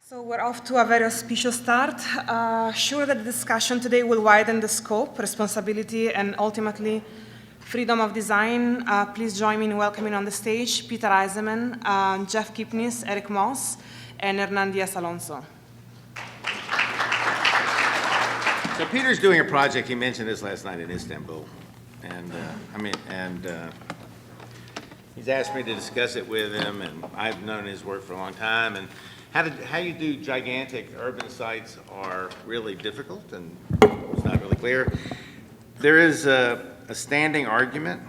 So we're off to a very auspicious start. Sure that the discussion today will widen the scope, responsibility, and ultimately freedom of design. Please join me in welcoming on the stage Peter Eisenman, Jeff Kipnis, Eric Moss, and Hernán Díaz Alonso. So Peter's doing a project. He mentioned this last night in Istanbul, and he's asked me to discuss it with him. And I've known his work for a long time. And how you do gigantic urban sites are really difficult, and it's not really clear. There is a standing argument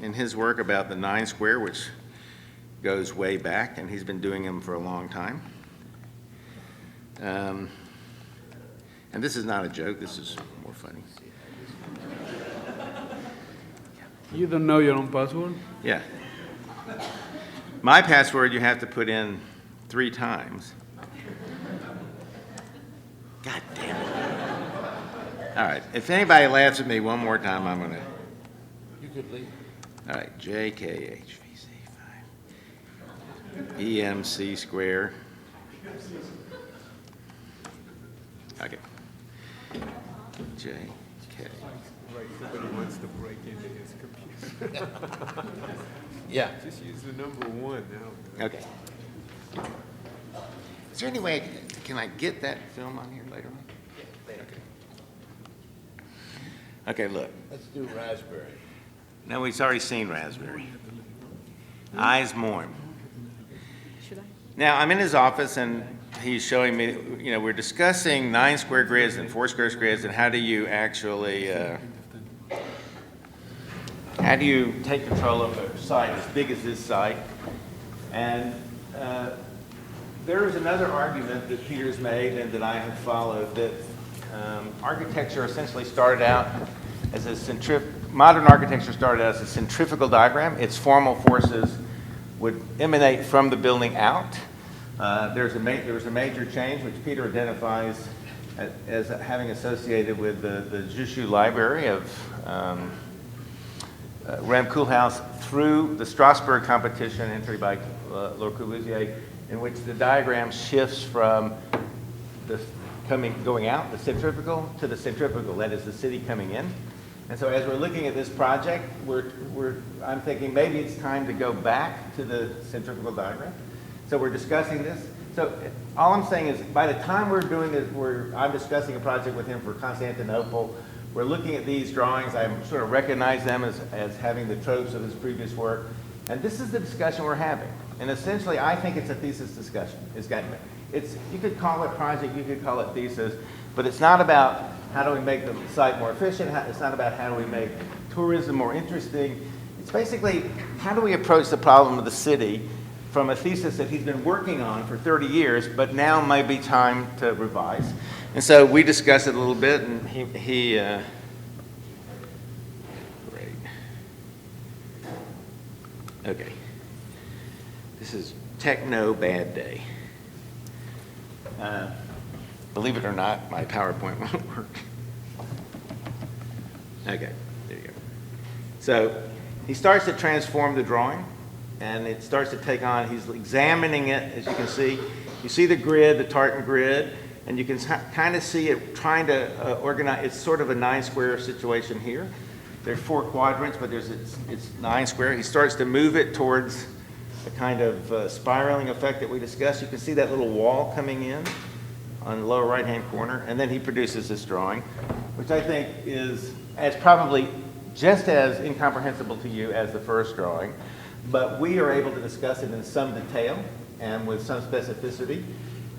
in his work about the 9 square, which goes way back, and he's been doing them for a long time. And this is not a joke, this is more funny. You don't know your own password? Yeah. My password you have to put in 3 times. God damn it. All right, if anybody laughs at me one more time, I'm gonna. You could leave. All right, JKHVC 5. EMC square. Okay. JK. Right, somebody wants to break into his computer. Yeah. Just use the number 1 now. Okay. Is there any way, can I get that film on here later on? Yeah, later. Okay, look. Let's do raspberry. No, we've already seen raspberry. Eyes mourn. Should I? Now, I'm in his office, and he's showing me, we're discussing 9 square grids and 4 square grids, and how do you actually, how do you take control of a site as big as this site? And there is another argument that Peter's made and that I have followed, that architecture essentially started out as modern architecture started out as a centrifugal diagram. Its formal forces would emanate from the building out. There was a major change, which Peter identifies as having associated with the Jushu Library of Rem Koolhaas through the Strasbourg competition entry by Le Corbusier, in which the diagram shifts from the going out, the centrifugal, to the centrifugal, that is the city coming in. And so as we're looking at this project, I'm thinking maybe it's time to go back to the centrifugal diagram. So we're discussing this. So all I'm saying is by the time we're doing this, I'm discussing a project with him for Constantinople. We're looking at these drawings. I sort of recognize them as having the tropes of his previous work. And this is the discussion we're having. And essentially, I think it's a thesis discussion. You could call it project, you could call it thesis, but it's not about how do we make the site more efficient. It's not about how do we make tourism more interesting. It's basically how do we approach the problem of the city from a thesis that he's been working on for 30 years, but now might be time to revise. And so we discussed it a little bit, and great. Okay. This is techno bad day. Believe it or not, my PowerPoint won't work. Okay, there you go. So he starts to transform the drawing, and it starts to take on, he's examining it, as you can see. You see the grid, the tartan grid, and you can kind of see it trying to organize. It's sort of a 9 square situation here. There are 4 quadrants, but it's 9 square. He starts to move it towards a kind of spiraling effect that we discussed. You can see that little wall coming in on the lower right-hand corner, and then he produces this drawing, which I think is probably just as incomprehensible to you as the first drawing, but we are able to discuss it in some detail and with some specificity.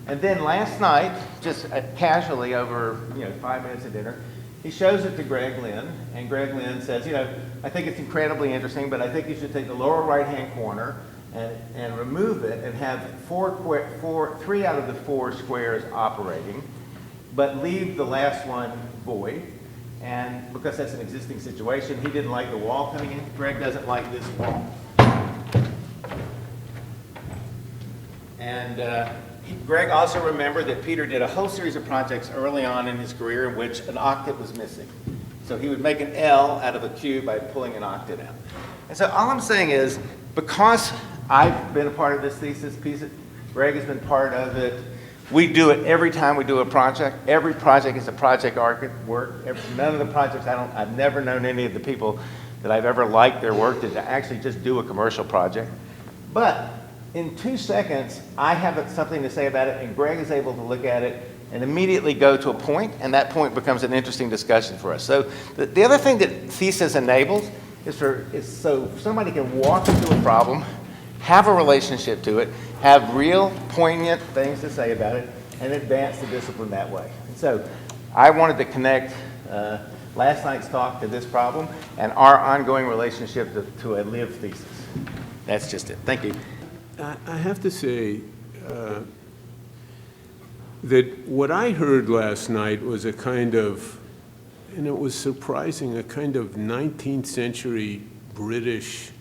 And then last night, just casually over 5 minutes at dinner, he shows it to Greg Lynn, and Greg Lynn says, I think it's incredibly interesting, but I think you should take the lower right-hand corner and remove it and have 3 out of the 4 squares operating, but leave the last one void. And because that's an existing situation, he didn't like the wall coming in. Greg doesn't like this wall. And Greg also remembered that Peter did a whole series of projects early on in his career in which an octet was missing. So he would make an L out of a Q by pulling an octet out. And so all I'm saying is, because I've been a part of this thesis piece, Greg has been part of it, We do it every time we do a project. Every project is a project work. None of the projects, I've never known any of the people that I've ever liked their work to actually just do a commercial project. But in 2 seconds, I have something to say about it, and Greg is able to look at it and immediately go to a point, and that point becomes an interesting discussion for us. So the other thing that Thesis enables is so somebody can walk into a problem, have a relationship to it, have real poignant things to say about it, and advance the discipline that way. And so I wanted to connect last night's talk to this problem and our ongoing relationship to a lived thesis. That's just it. Thank you. I have to say that what I heard last night was a kind of, and it was surprising, a kind of 19th century British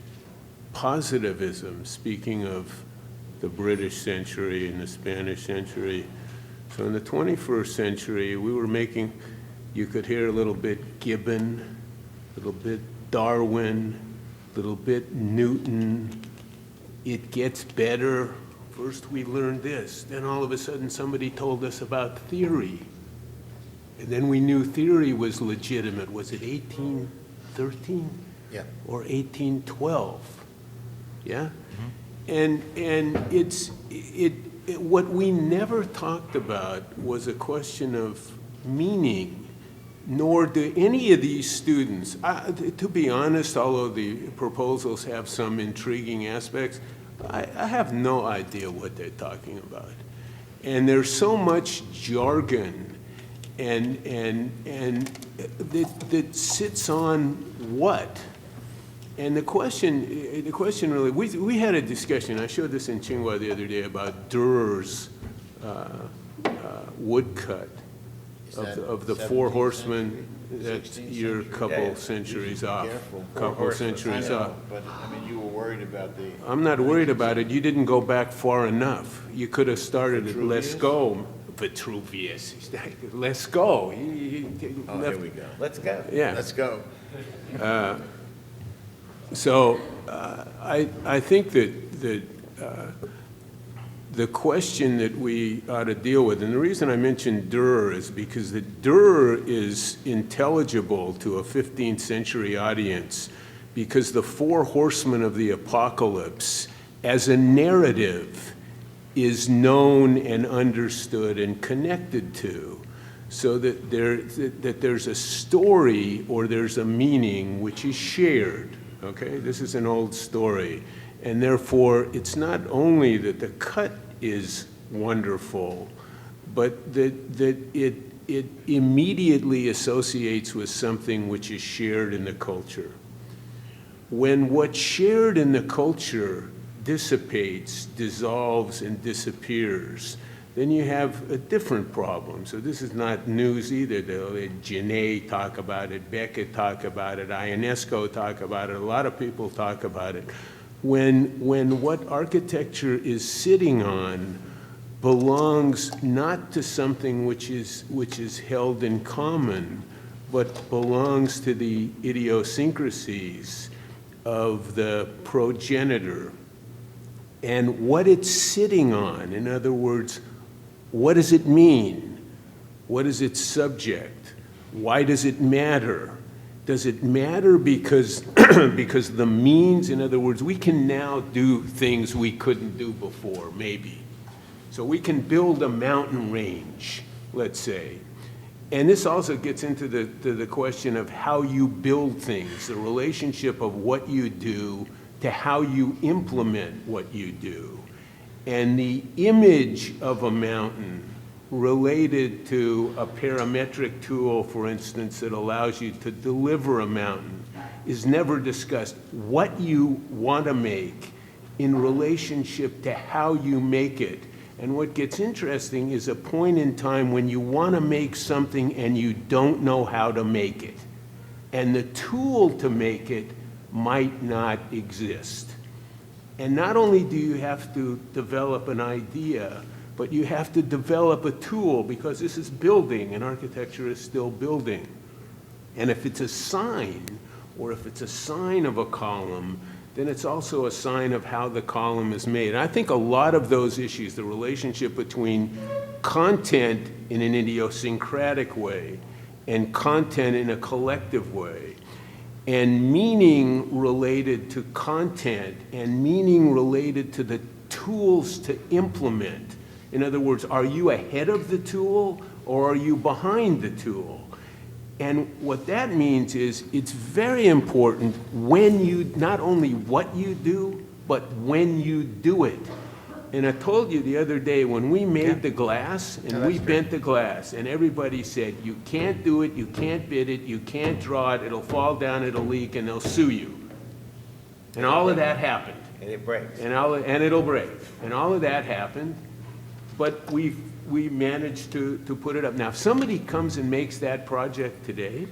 positivism, speaking of the British century and the Spanish century. So in the 21st century, we were making, you could hear a little bit Gibbon, a little bit Darwin, a little bit Newton. It gets better. First we learned this, then all of a sudden somebody told us about theory. And then we knew theory was legitimate. Was it 1813? Yeah. Or 1812? Yeah? And what we never talked about was a question of meaning, nor do any of these students, to be honest, although the proposals have some intriguing aspects, I have no idea what they're talking about. And there's so much jargon and that sits on what? And the question really, we had a discussion, I showed this in Tsinghua the other day, about Durer's woodcut of the four horsemen. That's you're a couple centuries off. Couple centuries off. But I mean, you were worried about the. I'm not worried about it. You didn't go back far enough. You could have started at Let's Go. Vitruvius. Let's go. Oh, here we go. Let's go. Yeah. Let's go. So I think that the question that we ought to deal with, and the reason I mentioned Durer is because Durer is intelligible to a 15th century audience because the four horsemen of the apocalypse as a narrative is known and understood and connected to, so that there's a story or there's a meaning which is shared. Okay, this is an old story, and therefore it's not only that the cut is wonderful, but that it immediately associates with something which is shared in the culture. When what's shared in the culture dissipates, dissolves, and disappears, then you have a different problem. So this is not news either. Genet talk about it, Beckett talk about it, Ionesco talk about it, a lot of people talk about it. When what architecture is sitting on belongs not to something which is held in common, but belongs to the idiosyncrasies of the progenitor, and what it's sitting on, in other words, what does it mean? What is its subject? Why does it matter? Does it matter because, because the means, in other words, we can now do things we couldn't do before, maybe. So we can build a mountain range, let's say. And this also gets into the question of how you build things, the relationship of what you do to how you implement what you do. And the image of a mountain related to a parametric tool, for instance, that allows you to deliver a mountain is never discussed. What you want to make in relationship to how you make it. And what gets interesting is a point in time when you want to make something and you don't know how to make it. And the tool to make it might not exist. And not only do you have to develop an idea, but you have to develop a tool, because this is building and architecture is still building. And if it's a sign, or if it's a sign of a column, then it's also a sign of how the column is made. And I think a lot of those issues, the relationship between content in an idiosyncratic way, and content in a collective way, and meaning related to content, and meaning related to the tools to implement. In other words, are you ahead of the tool or are you behind the tool? And what that means is it's very important when you, not only what you do, but when you do it. And I told you the other day when we made the glass and we bent the glass and everybody said, you can't do it, you can't bid it, you can't draw it, it'll fall down, it'll leak, and they'll sue you. And all of that happened. And it breaks. And it'll break. And all of that happened, but we managed to put it up. Now, if somebody comes and makes that project today,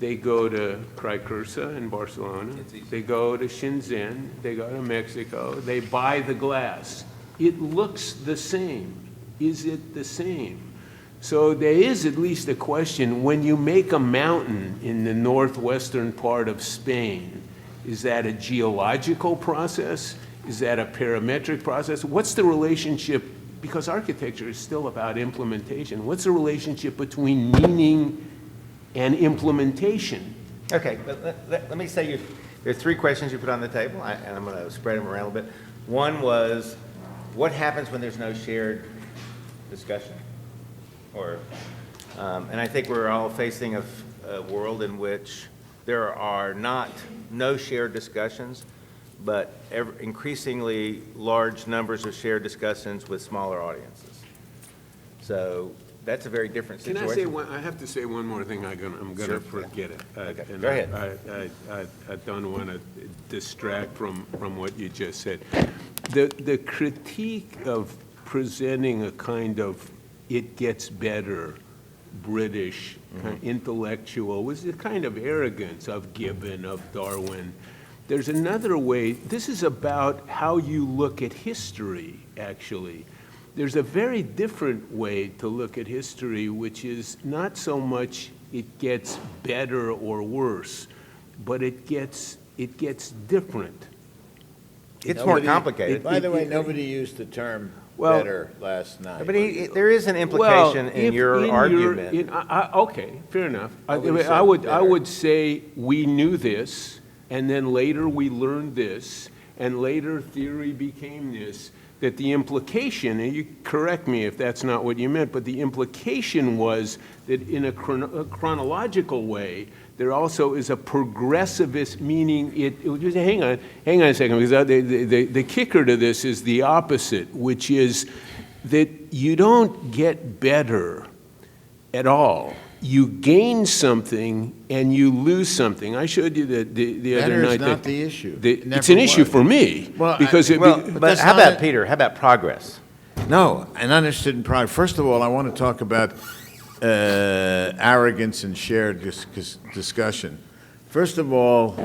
they go to Cricursa in Barcelona, they go to Shenzhen, they go to Mexico, they buy the glass. It looks the same. Is it the same? So there is at least a question, when you make a mountain in the northwestern part of Spain, is that a geological process? Is that a parametric process? What's the relationship, because architecture is still about implementation, what's the relationship between meaning and implementation? Okay, but let me say there are three questions you put on the table, and I'm going to spread them around a bit. One was, what happens when there's no shared discussion? And I think we're all facing a world in which there are no shared discussions, but increasingly large numbers of shared discussions with smaller audiences. So that's a very different Can situation. I say one, I have to say one more thing, I'm going to forget it. Okay, And go ahead. I don't want to distract from what you just said. The critique of presenting a kind of it gets better, British, kind of intellectual, was the kind of arrogance of Gibbon, of Darwin. There's another way, this is about how you look at history, actually. There's a very different way to look at history, which is not so much it gets better or worse, but it gets different. It's more complicated. By the way, nobody used the term Well, better last night. But there is an implication in your argument. Okay, fair enough. Nobody said I better. would say we knew this, and then later we learned this, and later theory became this, that the implication, and you correct me if that's not what you meant, but the implication was that in a chronological way, there also is a progressivist, meaning just hang on a second, because the kicker to this is the opposite, which is that you don't get better at all. You gain something and you lose something. I showed you the other Better night. is not the issue. It's Never an issue was. for me, Well, because But that's how not about, Peter, how about progress? No, and I'm interested in progress. First of all, I want to talk about arrogance and shared discussion. First of all,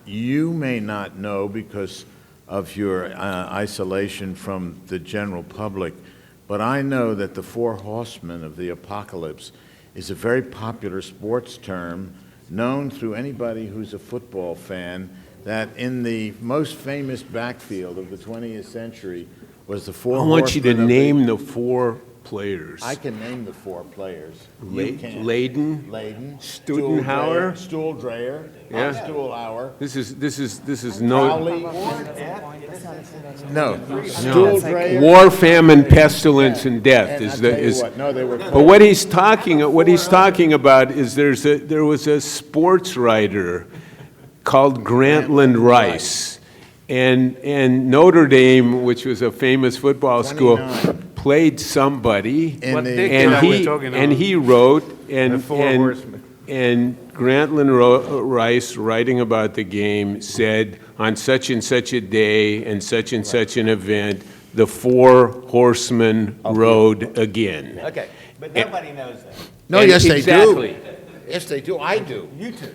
you may not know because of your isolation from the general public, but I know that the four horsemen of the apocalypse is a very popular sports term known through anybody who's a football fan, that in the most famous backfield of the 20th century was the four I horsemen want you to of name the four players. I can name the four players. You can't. Leyden, Leyden, Studenhauer. Stuhl Dreyer, Yeah. Stuhlhauer, This is no Crowley. No, Stuhl Dreyer. war, famine, pestilence, and death. And Is I'll the tell you is. what, no, they were But what he's talking about is there was a sports writer called Grantland Rice, and Notre Dame, which was a famous football school, 29. played somebody, In What the- decade are we talking about? he wrote The four horsemen. and Grantland Rice, writing about the game, said on such and such a day and such an event, the four horsemen rode again. Okay, but nobody knows that. No, And yes, they exactly. do. Yes, they do. I do. You two.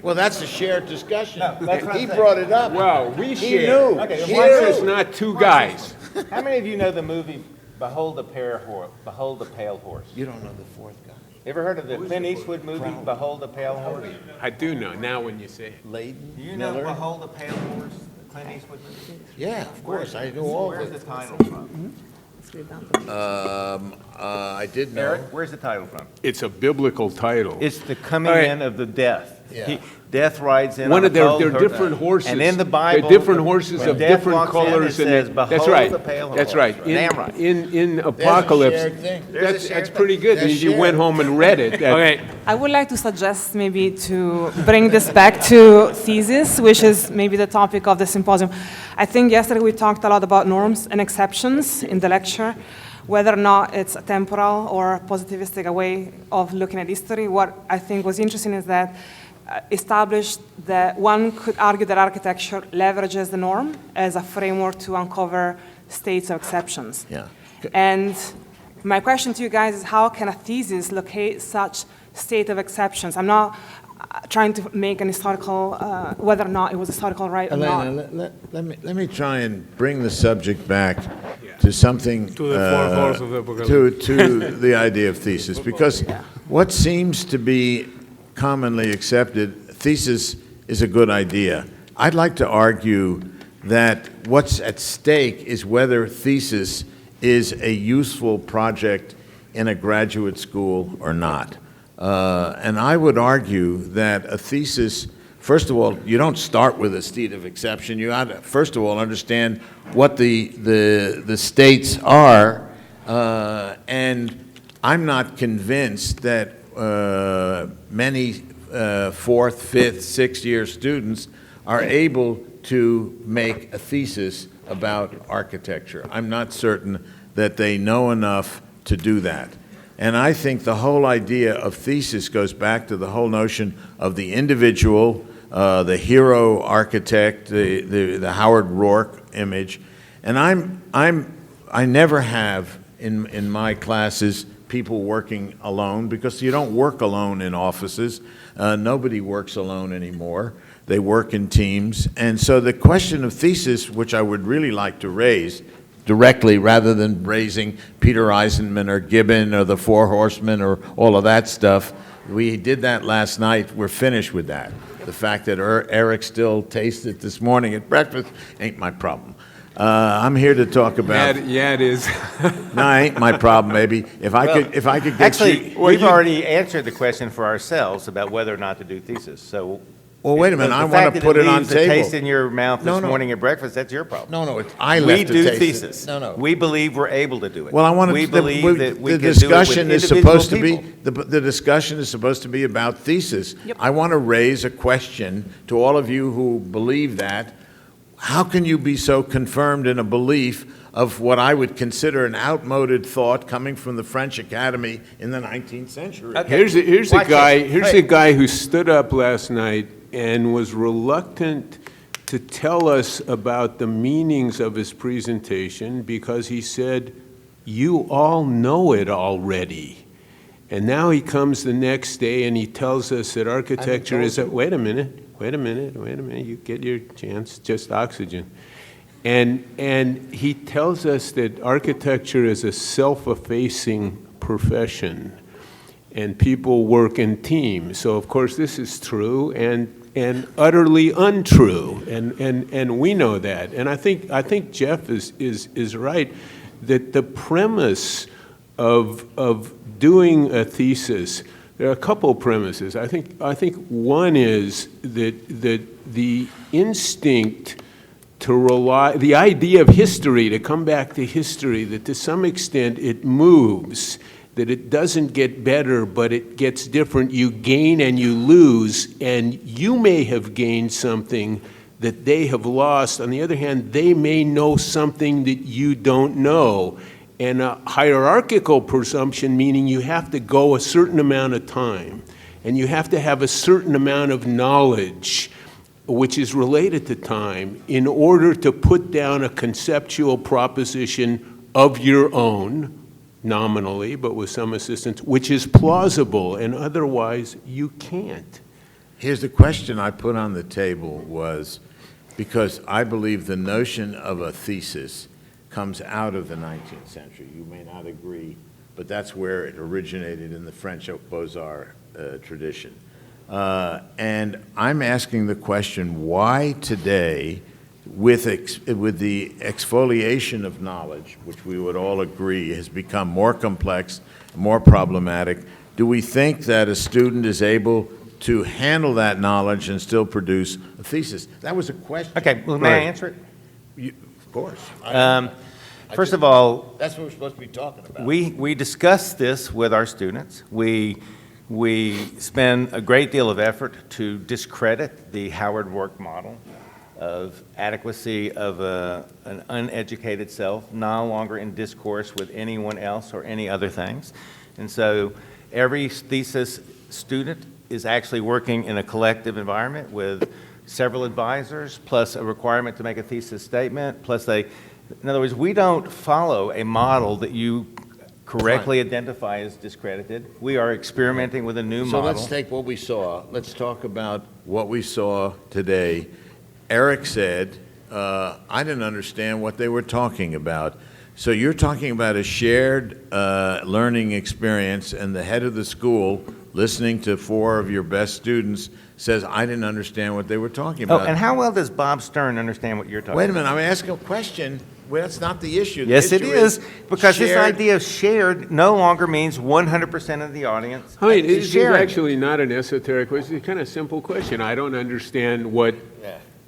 Well, that's a shared discussion. No, that's what I'm He saying. brought it up. Well, we He share. knew. Okay, He why knew. It's not two guys. How many of you know the movie Behold the Pale Horse? You don't know the fourth guy. Ever heard of the Clint Eastwood movie Behold the Pale Horse? I do know now when you say it. Leyden, Do you know Miller. Behold the Pale Horse, the Clint Eastwood movie? Yeah, of course, I know all Where's of the it. title from? I did know. Eric, where's the title from? It's a biblical title. It's the coming All right. in of the death. Yeah. Death rides in One on of a colt. they're different horses. And in the Bible, they're different horses when of death different walks in, colors. it says, that's "Behold right. the pale That's horse." right. Damn right. In Apocalypse, shared thing. that's pretty good. There's You shared. went home and read it. Okay, I would like to suggest maybe to bring this back to thesis, which is maybe the topic of the symposium. I think yesterday we talked a lot about norms and exceptions in the lecture, whether or not it's a temporal or positivistic way of looking at history. What I think was interesting is that established that one could argue that architecture leverages the norm as a framework to uncover states of exceptions. Yeah. And my question to you guys is, how can a thesis locate such state of exceptions? I'm not trying to make an historical, whether or not it was historical right or not. Elena, let me try and bring the subject back to something, To the four horse of the apocalypse. to the idea of thesis, because what seems to be commonly accepted, thesis is a good idea. I'd like to argue that what's at stake is whether thesis is a useful project in a graduate school or not. And I would argue that a thesis, first of all, you don't start with a state of exception. You ought to, first of all, understand what the states are, and I'm not convinced that many fourth, fifth, sixth-year students are able to make a thesis about architecture. I'm not certain that they know enough to do that. And I think the whole idea of thesis goes back to the whole notion of the individual, the hero architect, the Howard Rourke image. And I never have in my classes people working alone, because you don't work alone in offices. Nobody works alone anymore. They work in teams. And so the question of thesis, which I would really like to raise directly rather than raising Peter Eisenman or Gibbon or the Four Horsemen or all of that stuff, we did that last night. We're finished with that. The fact that Eric still tastes it this morning at breakfast ain't my problem. I'm here to talk about. Yeah, it is. No, it ain't my problem. Maybe if I could get Actually, you. we've already answered the question for ourselves about whether or not to do thesis. So, Well, wait a minute. the I fact want to that put it on leaves a table. taste in your mouth this No, no. morning at breakfast, that's your problem. No, I We left do the taste. thesis. No. We believe we're able to do it. Well, I want to. We believe that we the can do it discussion with is individual supposed to be people. the discussion is supposed to be about thesis. Yep. I want to raise a question to all of you who believe that. How can you be so confirmed in a belief of what I would consider an outmoded thought coming from the French Academy in the 19th century? Okay. Here's a Watch guy. this. Here's Hey. a guy who stood up last night and was reluctant to tell us about the meanings of his presentation because he said, "You all know it already." And now he comes the next day and he tells us that architecture is a. Wait a minute. You get your chance. Just oxygen. And he tells us that architecture is a self-effacing profession, and people work in teams. So of course this is true and utterly untrue, and we know that. And I think Jeff is right that the premise of doing a thesis. There are a couple of premises. I think one is that the instinct to rely, the idea of history, to come back to history, that to some extent it moves, that it doesn't get better, but it gets different. You gain and you lose, and you may have gained something that they have lost. On the other hand, they may know something that you don't know. And a hierarchical presumption, meaning you have to go a certain amount of time, and you have to have a certain amount of knowledge, which is related to time, in order to put down a conceptual proposition of your own, nominally, but with some assistance, which is plausible, and otherwise you can't. Here's the question I put on the table was, because I believe the notion of a thesis comes out of the 19th century. You may not agree, but that's where it originated in the French Beaux-Arts tradition. And I'm asking the question, why today with the exfoliation of knowledge, which we would all agree has become more complex, more problematic, do we think that a student is able to handle that knowledge and still produce a thesis? That was a question. Okay, well, may I answer it? Of course. First of all, That's what we're supposed to be talking about. we discuss this with our students. We spend a great deal of effort to discredit the Howard work model of adequacy of an uneducated self, no longer in discourse with anyone else or any other things. And so every thesis student is actually working in a collective environment with several advisors, plus a requirement to make a thesis statement, plus in other words, we don't follow a model that you correctly identify as discredited. We are experimenting with a new So model. let's take what we saw. Let's talk about what we saw today. Eric said, I didn't understand what they were talking about. So you're talking about a shared learning experience, and the head of the school, listening to 4 of your best students, says, I didn't understand what they were talking Oh, about. and how well does Bob Stern understand what you're talking Wait a about? minute, I'm asking a question. Well, that's not the issue. The Yes, it issue is, because this shared- idea of shared no longer means 100% of the audience. I mean, is it's sharing. actually not an esoteric question. It's a kind of simple question. I don't understand what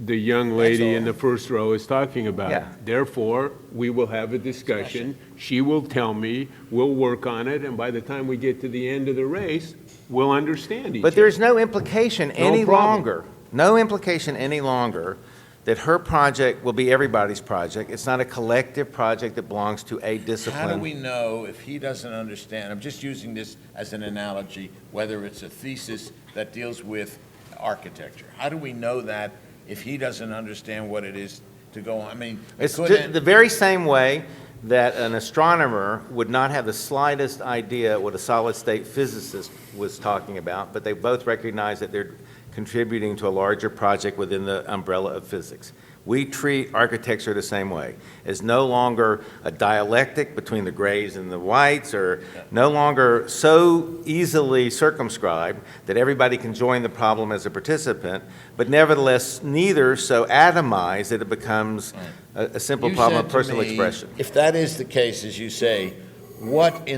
the young lady in the first row is talking about. Yeah. Therefore, we will have a discussion. She will tell me, we'll work on it, and by the time we get to the end of the race, we'll understand each But other. there's no implication any problem. longer, no implication any longer that her project will be everybody's project. It's not a collective project that belongs to a discipline. How do we know if he doesn't understand? I'm just using this as an analogy, whether it's a thesis that deals with architecture. How do we know that if he doesn't understand what it is to go on? I mean, It's couldn't- the very same way that an astronomer would not have the slightest idea what a solid-state physicist was talking about, but they both recognize that they're contributing to a larger project within the umbrella of physics. We treat architecture the same way. It's no longer a dialectic between the grays and the whites, or no longer so easily circumscribed that everybody can join the problem as a participant, but nevertheless neither so atomized that it becomes a simple You problem said of to personal me, expression. If that is the case, as you say, what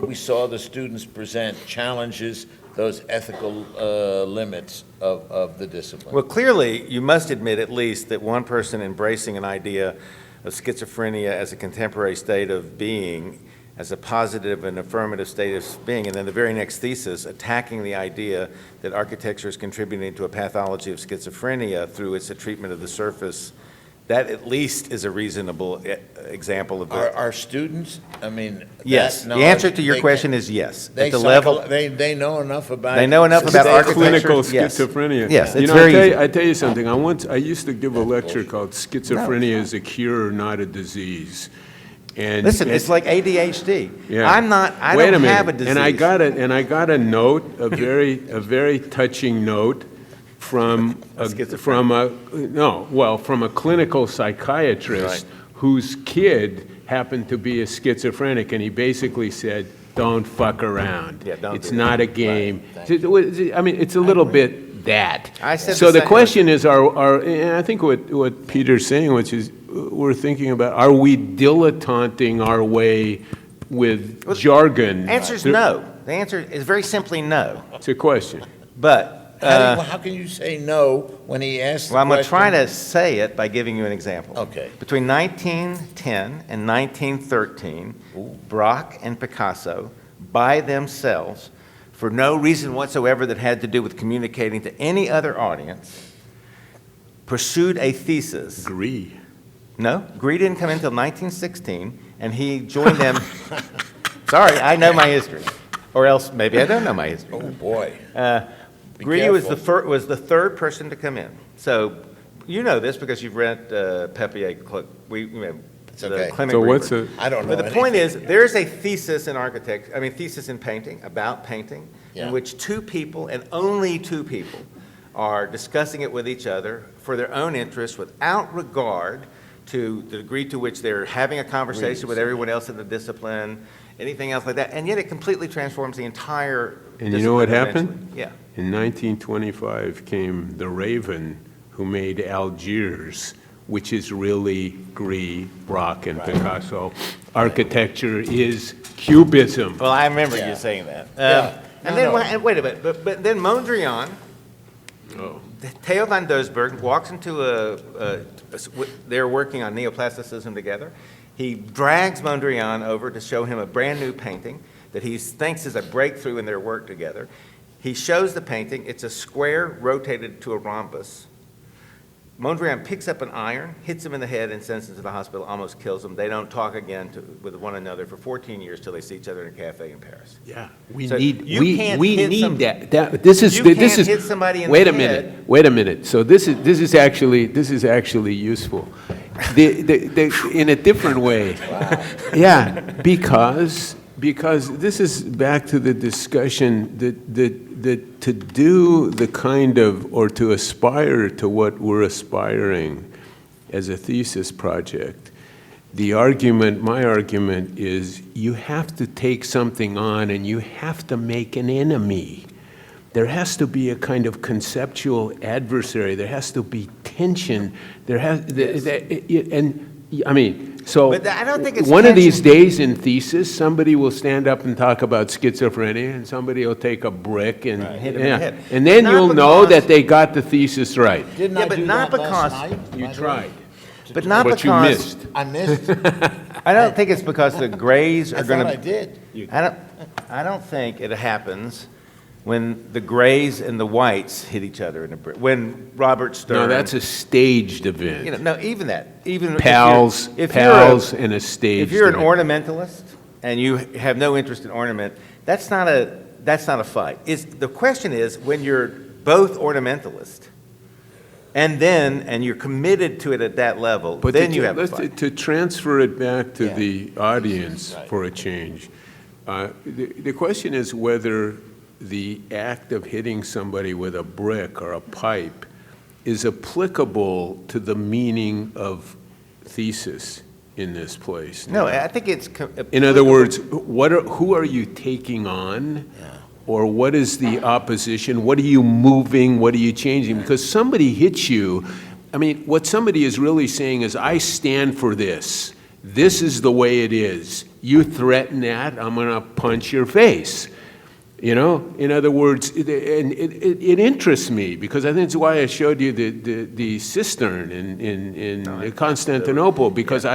we saw the students present challenges those ethical limits of the discipline? Well, clearly, you must admit at least that one person embracing an idea of schizophrenia as a contemporary state of being, as a positive and affirmative state of being, and then the very next thesis attacking the idea that architecture is contributing to a pathology of schizophrenia through its treatment of the surface, that at least is a reasonable example of Are students, I mean... yes. that The answer knowledge, to your they question can- is yes. They At the level, they know enough about... they know enough about They- architecture. Clinical Yes. schizophrenia. Yes, You it's know, very easy. I tell you something. I used to give a lecture called "Schizophrenia is a Cure, Not a Disease." And Listen, it's like ADHD. Yeah. I Wait don't a minute. have a disease. And I got a note, a very touching note from from a clinical psychiatrist whose kid happened to be a schizophrenic, and he basically said, "Don't fuck around. Yeah, don't it's do not that." a game." I mean, it's a little bit that. I said So the the same. question is, and I think what Peter's saying, which is we're thinking about, are we dilettanting our way with jargon? Answer is no. The answer is very simply no. It's a question. But, How can you say no when he asks the well, I'm going to question? try to say it by giving you an example. Okay. Between 1910 and 1913, Braque and Picasso, by themselves, for no reason whatsoever that had to do with communicating to any other audience, pursued a thesis. Agree. No, Gree didn't come in until 1916, and he joined them. Sorry, I know my history. Or else, maybe I don't know my history. Oh, boy. Be Gree was careful. was the third person to come in. So you know this because you've read Pepier, It's okay. Clement So Greenberg. what's a, I don't know But the point anything. is, there's a thesis in thesis in painting, about painting, Yeah. in which two people, and only two people, are discussing it with each other for their own interests without regard to the degree to which they're having a conversation with everyone else in the discipline, anything else like that, and yet it completely transforms the entire And you know what discipline happened? eventually. Yeah. In 1925 came the Raven, who made Algiers, which is really Gris, Braque, and Picasso. Architecture is cubism. Well, I remember you saying that. Wait a minute, but then Mondrian, Theo van Doesburg walks into they're working on neoplasticism together. He drags Mondrian over to show him a brand new painting that he thinks is a breakthrough in their work together. He shows the painting. It's a square rotated to a rhombus. Mondrian picks up an iron, hits him in the head, and sends him to the hospital, almost kills him. They don't talk again with one another for 14 years till they see each other in a cafe in Paris. Yeah, we So need you can't hit that. This is You this can't is. hit somebody in wait the a minute. head. Wait a minute. So this is actually useful. In a different way. Yeah, because this is back to the discussion that to do the kind of, or to aspire to what we're aspiring as a thesis project, my argument is you have to take something on and you have to make an enemy. There has to be a kind of conceptual adversary. There has to be tension. So But I don't think it's one of tension. these days in Thesis, somebody will stand up and talk about schizophrenia, and somebody will take a brick and hit him in the head. and then Not you'll know because- that they got the thesis right. Didn't Yeah, I but do not that because- last night? You By the tried, way? But not but you because missed. I missed. I don't think it's because the grays I are going thought I to. did. I don't think it happens when the grays and the whites hit each other in a brick. When Robert Stern. No, that's a staged event. No, even that. Even if Pals, you're pals, and a staged If you're an event. ornamentalist and you have no interest in ornament, that's not a fight. The question is when you're both ornamentalist. And you're committed to it at that level, But then you have a fight. to transfer it back to Yeah. the audience for a change, the question is whether the act of hitting somebody with a brick or a pipe is applicable to the meaning of thesis in this place. No, I think it's. In other words, who are you taking on? Or what is the opposition? What are you moving? What are you changing? Because somebody hits you. I mean, what somebody is really saying is, I stand for this. This is the way it is. You threaten that, I'm going to punch your face. You know, in other words, it interests me because I think it's why I showed you the cistern in Constantinople, because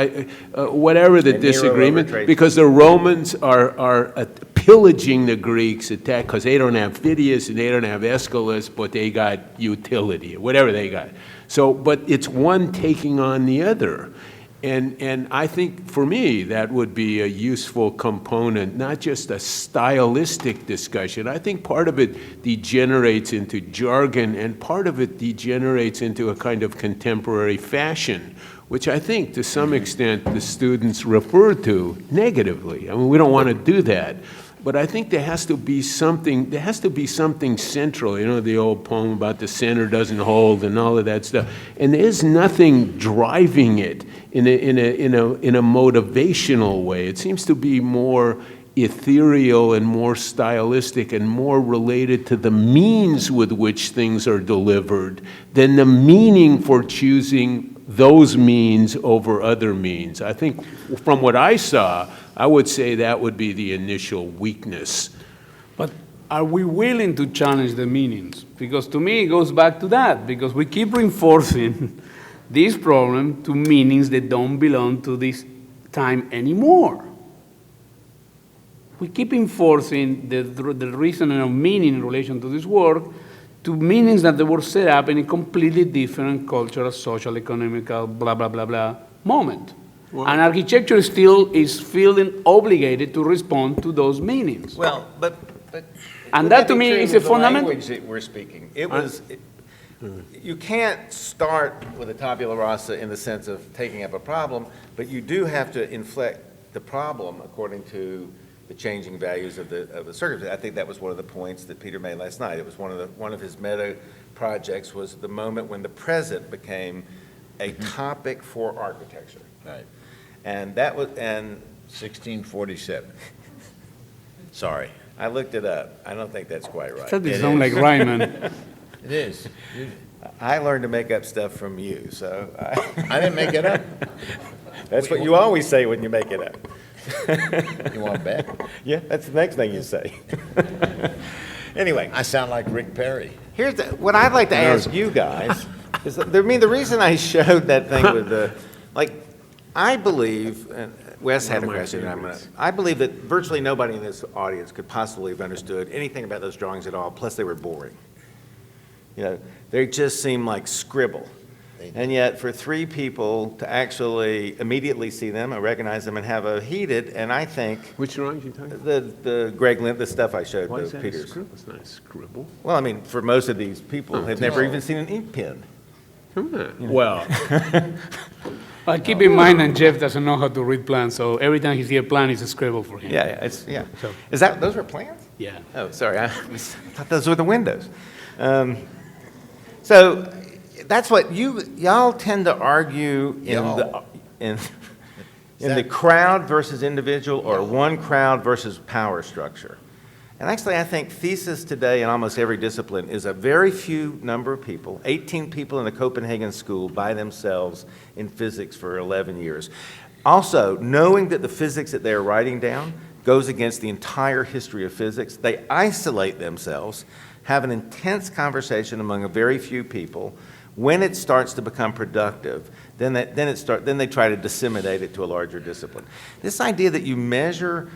whatever the And Nero disagreement, overtraced. because the Romans are pillaging the Greeks, because they don't have Phidias and they don't have Aeschylus, but they got utility, whatever they got. So, but it's one taking on the other. And I think, for me, that would be a useful component, not just a stylistic discussion. I think part of it degenerates into jargon, and part of it degenerates into a kind of contemporary fashion, which I think, to some extent, the students refer to negatively. I mean, we don't want to do that. But I think there has to be something central, you know, the old poem about the center doesn't hold and all of that stuff. And there's nothing driving it in a motivational way. It seems to be more ethereal and more stylistic and more related to the means with which things are delivered than the meaning for choosing those means over other means. I think from what I saw, I would say that would be the initial weakness. But are we willing to challenge the meanings? Because to me, it goes back to that, because we keep reinforcing this problem to meanings that don't belong to this time anymore. We keep enforcing the reasoning of meaning in relation to this work to meanings that they were set up in a completely different cultural, social, economical, blah, blah, blah, blah moment. Well, and architecture still is feeling obligated to respond to those meanings. Well, but And would that to be me true is with a the fundamental- language that we're speaking. You can't start with a tabula rasa in the sense of taking up a problem, but you do have to inflect the problem according to the changing values of the circumstance. I think that was one of the points that Peter made last night. It was one of his meta projects was the moment when the present became a topic for architecture. Right. And that was, and 1647. Sorry. I looked it up. I don't think that's quite right. That It sounds like is. Ryman. It is. I learned to make up stuff from you, so I didn't make it up. that's what you always say when you make it up. You want to bet? Yeah, that's the next thing you say. Anyway, I sound like Rick Perry. here's what I'd like to ask you guys is, the reason I showed that thing with the, like, I believe, and Wes had a One of my question, and favorites. I believe that virtually nobody in this audience could possibly have understood anything about those drawings at all, plus they were boring. You know, they just seem like scribble. And yet, for three people to actually immediately see them and recognize them and have a heated, and I think, Which drawings are you talking about? the Greg Lynn, the stuff I showed, Why is the that a Peters. scribble? It's not a scribble. Well, I mean, for most of these people, have never even seen an ink pen. Come on. Well, But keep in mind that Jeff doesn't know how to read plans, so every time he sees a plan, it's a scribble for him. Yeah. So- Is that, those were plans? Yeah. Oh, sorry, I thought those were the windows. So that's what y'all tend to argue in the crowd versus individual, or one crowd versus power structure. And actually, I think thesis today in almost every discipline is a very few number of people, 18 people in the Copenhagen school by themselves in physics for 11 years. Also, knowing that the physics that they're writing down goes against the entire history of physics, they isolate themselves, have an intense conversation among a very few people. When it starts to become productive, then they try to disseminate it to a larger discipline. This idea that you measure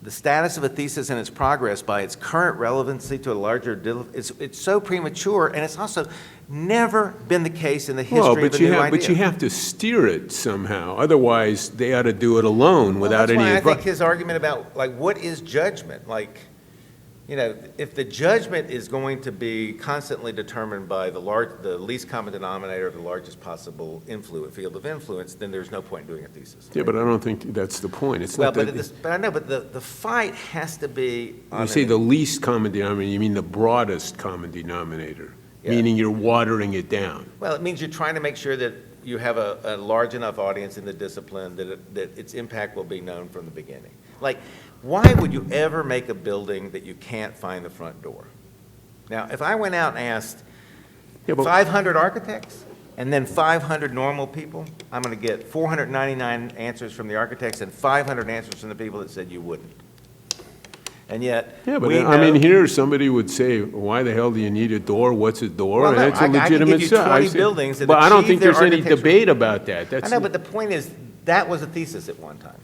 the status of a thesis and its progress by its current relevancy to a larger, it's so premature, and it's also never been the case in the history of a new idea. but you have to steer it somehow. Otherwise, they ought to do it alone without that's any why I advice. think his argument about, like, what is judgment? Like, you know, if the judgment is going to be constantly determined by the least common denominator of the largest possible field of influence, then there's no point in doing a thesis. Yeah, but I don't think that's the point. It's Well, not that. but I know, but the fight has to be on You say the least common denominator, you mean the broadest common denominator, Yeah. meaning you're watering it down. Well, it means you're trying to make sure that you have a large enough audience in the discipline that its impact will be known from the beginning. Like, why would you ever make a building that you can't find the front door? Now, if I went out and asked Yeah, but 500 architects and then 500 normal people, I'm going to get 499 answers from the architects and 500 answers from the people that said you wouldn't. And yet, Yeah, but we I mean, know- here, somebody would say, why the hell do you need a door? What's a door? Well, And no, it's a I can legitimate give you stuff. 20 buildings that But I don't achieve think their there's any architectural- debate about that. I That's, know, but the point is, that was a thesis at one time.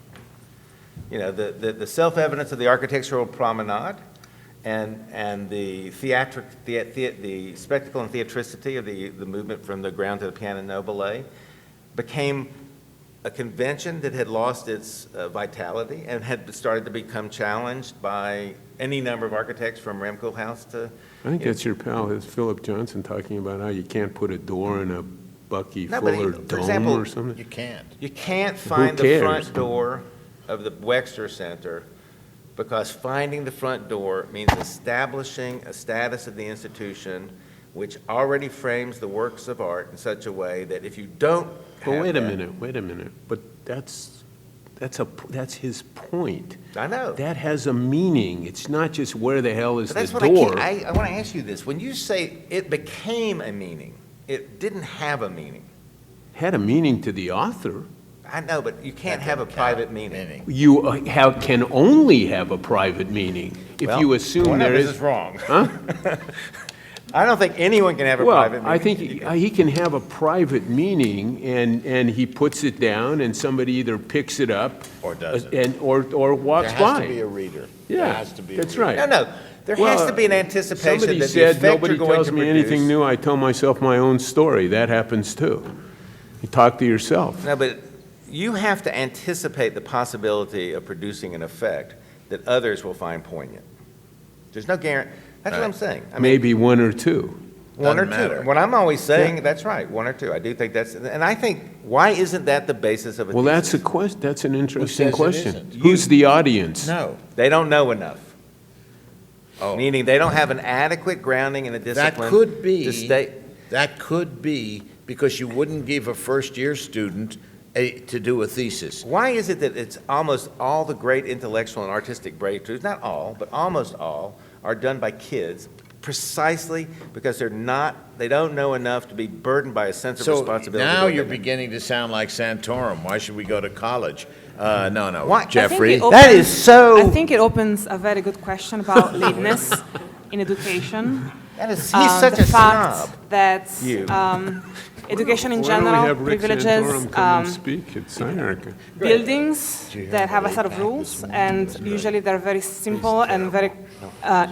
You know, the self-evidence of the architectural promenade and the the spectacle and theatricity of the movement from the ground to the piano nobile became a convention that had lost its vitality and had started to become challenged by any number of architects from Remco House to... I think that's your pal, it's Philip Johnson, talking about how you can't put a door in a Bucky No, but Fuller for dome example, or something. You can't. You can't find the cares? front door of the Wexner Center because finding the front door means establishing a status of the institution which already frames the works of art in such a way that if you don't But have wait a that- minute. But that's his point. I know. That has a meaning. It's not just where the hell is But that's the what door. I want to ask you this. When you say it became a meaning, it didn't have a meaning. Had a meaning to the author. I know, but you can't have a private meaning. You can only have a private meaning if Well, you assume one of there us is. wrong. Huh? I don't think anyone can have a private Well, meaning. I think he can have a private meaning, and he puts it down, and somebody either picks it up Or doesn't. or walks There by. has to be a reader. There Yeah, has to be a that's reader. right. No, there has to be an anticipation Somebody that the said, effect you're nobody going tells to me anything produce- new, I tell myself my own story. That happens too. You talk to yourself. No, but you have to anticipate the possibility of producing an effect that others will find poignant. There's no guarantee. That's what I'm saying. I mean, Maybe one or two. one or Doesn't matter. two. What I'm always saying, that's right, one or two. I do think that's, and I think, why isn't that the basis of a Well, that's a thesis? question, that's an interesting says it question. isn't? Who's the audience? No. They don't know enough. Oh. Meaning they don't have an adequate grounding in a That discipline. could be. To stay, That could be because you wouldn't give a first-year student to do a thesis. why is it that it's almost all the great intellectual and artistic breakthroughs, not all, but almost all, are done by kids, precisely because they don't know enough to be burdened by a sense of So responsibility. now you're beginning to sound like Santorum. Why should we go to college? No, Why? Jeffrey. That is so- I think it opens a very good question about lateness in education. He's such the a fact snob. that You. education in Why don't we general have Rick privileges Santorum come and speak at SCI-Arc? buildings that have a set of rules, and usually they're very simple and very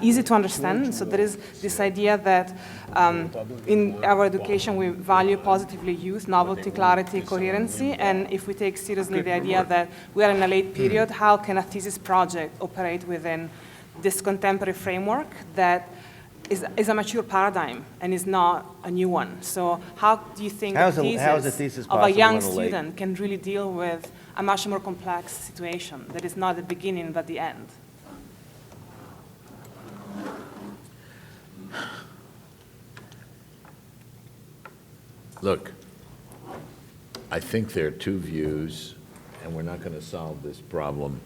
easy to understand. So there is this idea that in our education we value positively youth, novelty, clarity, coherency, and if we take seriously the idea that we are in a late period, how can a thesis project operate within this contemporary framework that is a mature paradigm and is not a new one? So how do you think How the is a thesis thesis of a possible young in a late- student can really deal with a much more complex situation that is not the beginning but the end? Look, I think there are two views, and we're not going to solve this problem.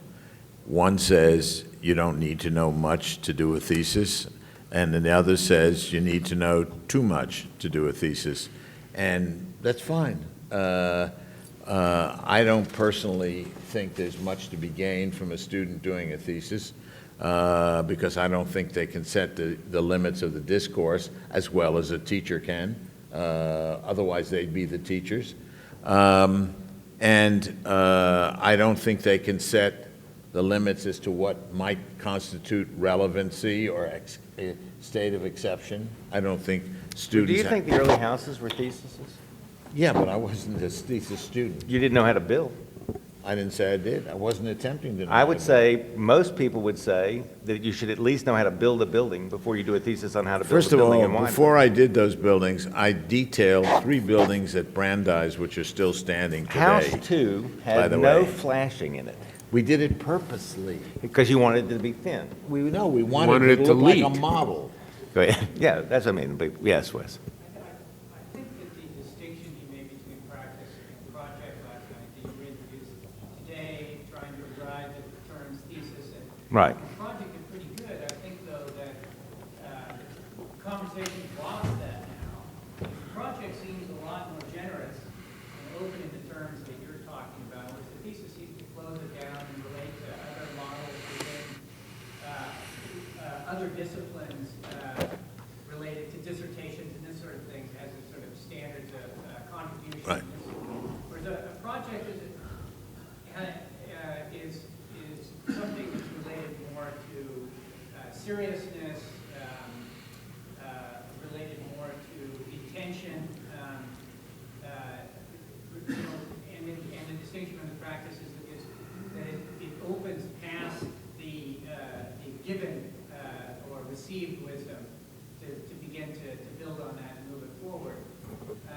One says you don't need to know much to do a thesis, and the other says you need to know too much to do a thesis, and that's fine. I don't personally think there's much to be gained from a student doing a thesis, because I don't think they can set the limits of the discourse as well as a teacher can. Otherwise, they'd be the teachers. And I don't think they can set the limits as to what might constitute relevancy or state of exception. I don't think students... Do you think the early houses were theses? Yeah, but I wasn't a thesis student. You didn't know how to build. I didn't say I did. I wasn't attempting to know I how would to say, most people would say that you should at least know how to build a building before you do a thesis on how to build First a of building all, in wine. before I did those buildings, I detailed 3 buildings at Brandeis, which are still standing today. House 2 by had the no way. flashing in it We did it purposely. because you wanted it to be thin. We wanted it to look like a model. Go ahead. Yeah, that's what I mean. But yes, Wes. I think that the distinction you made between practice and project last night that you introduced today, trying to arrive at the terms thesis and Right. project is pretty good. I think, though, that conversation's lost that now. Project seems a lot more generous and open in the terms that you're talking about, whereas the thesis seems to close it down and relate to other models within other disciplines related to dissertations and this sort of things as a sort of standards of contribution. Right. Whereas a project is something that's related more to seriousness, related more to intention, and the distinction from the practice is that it opens past the given or received wisdom to begin to build on that and move it forward.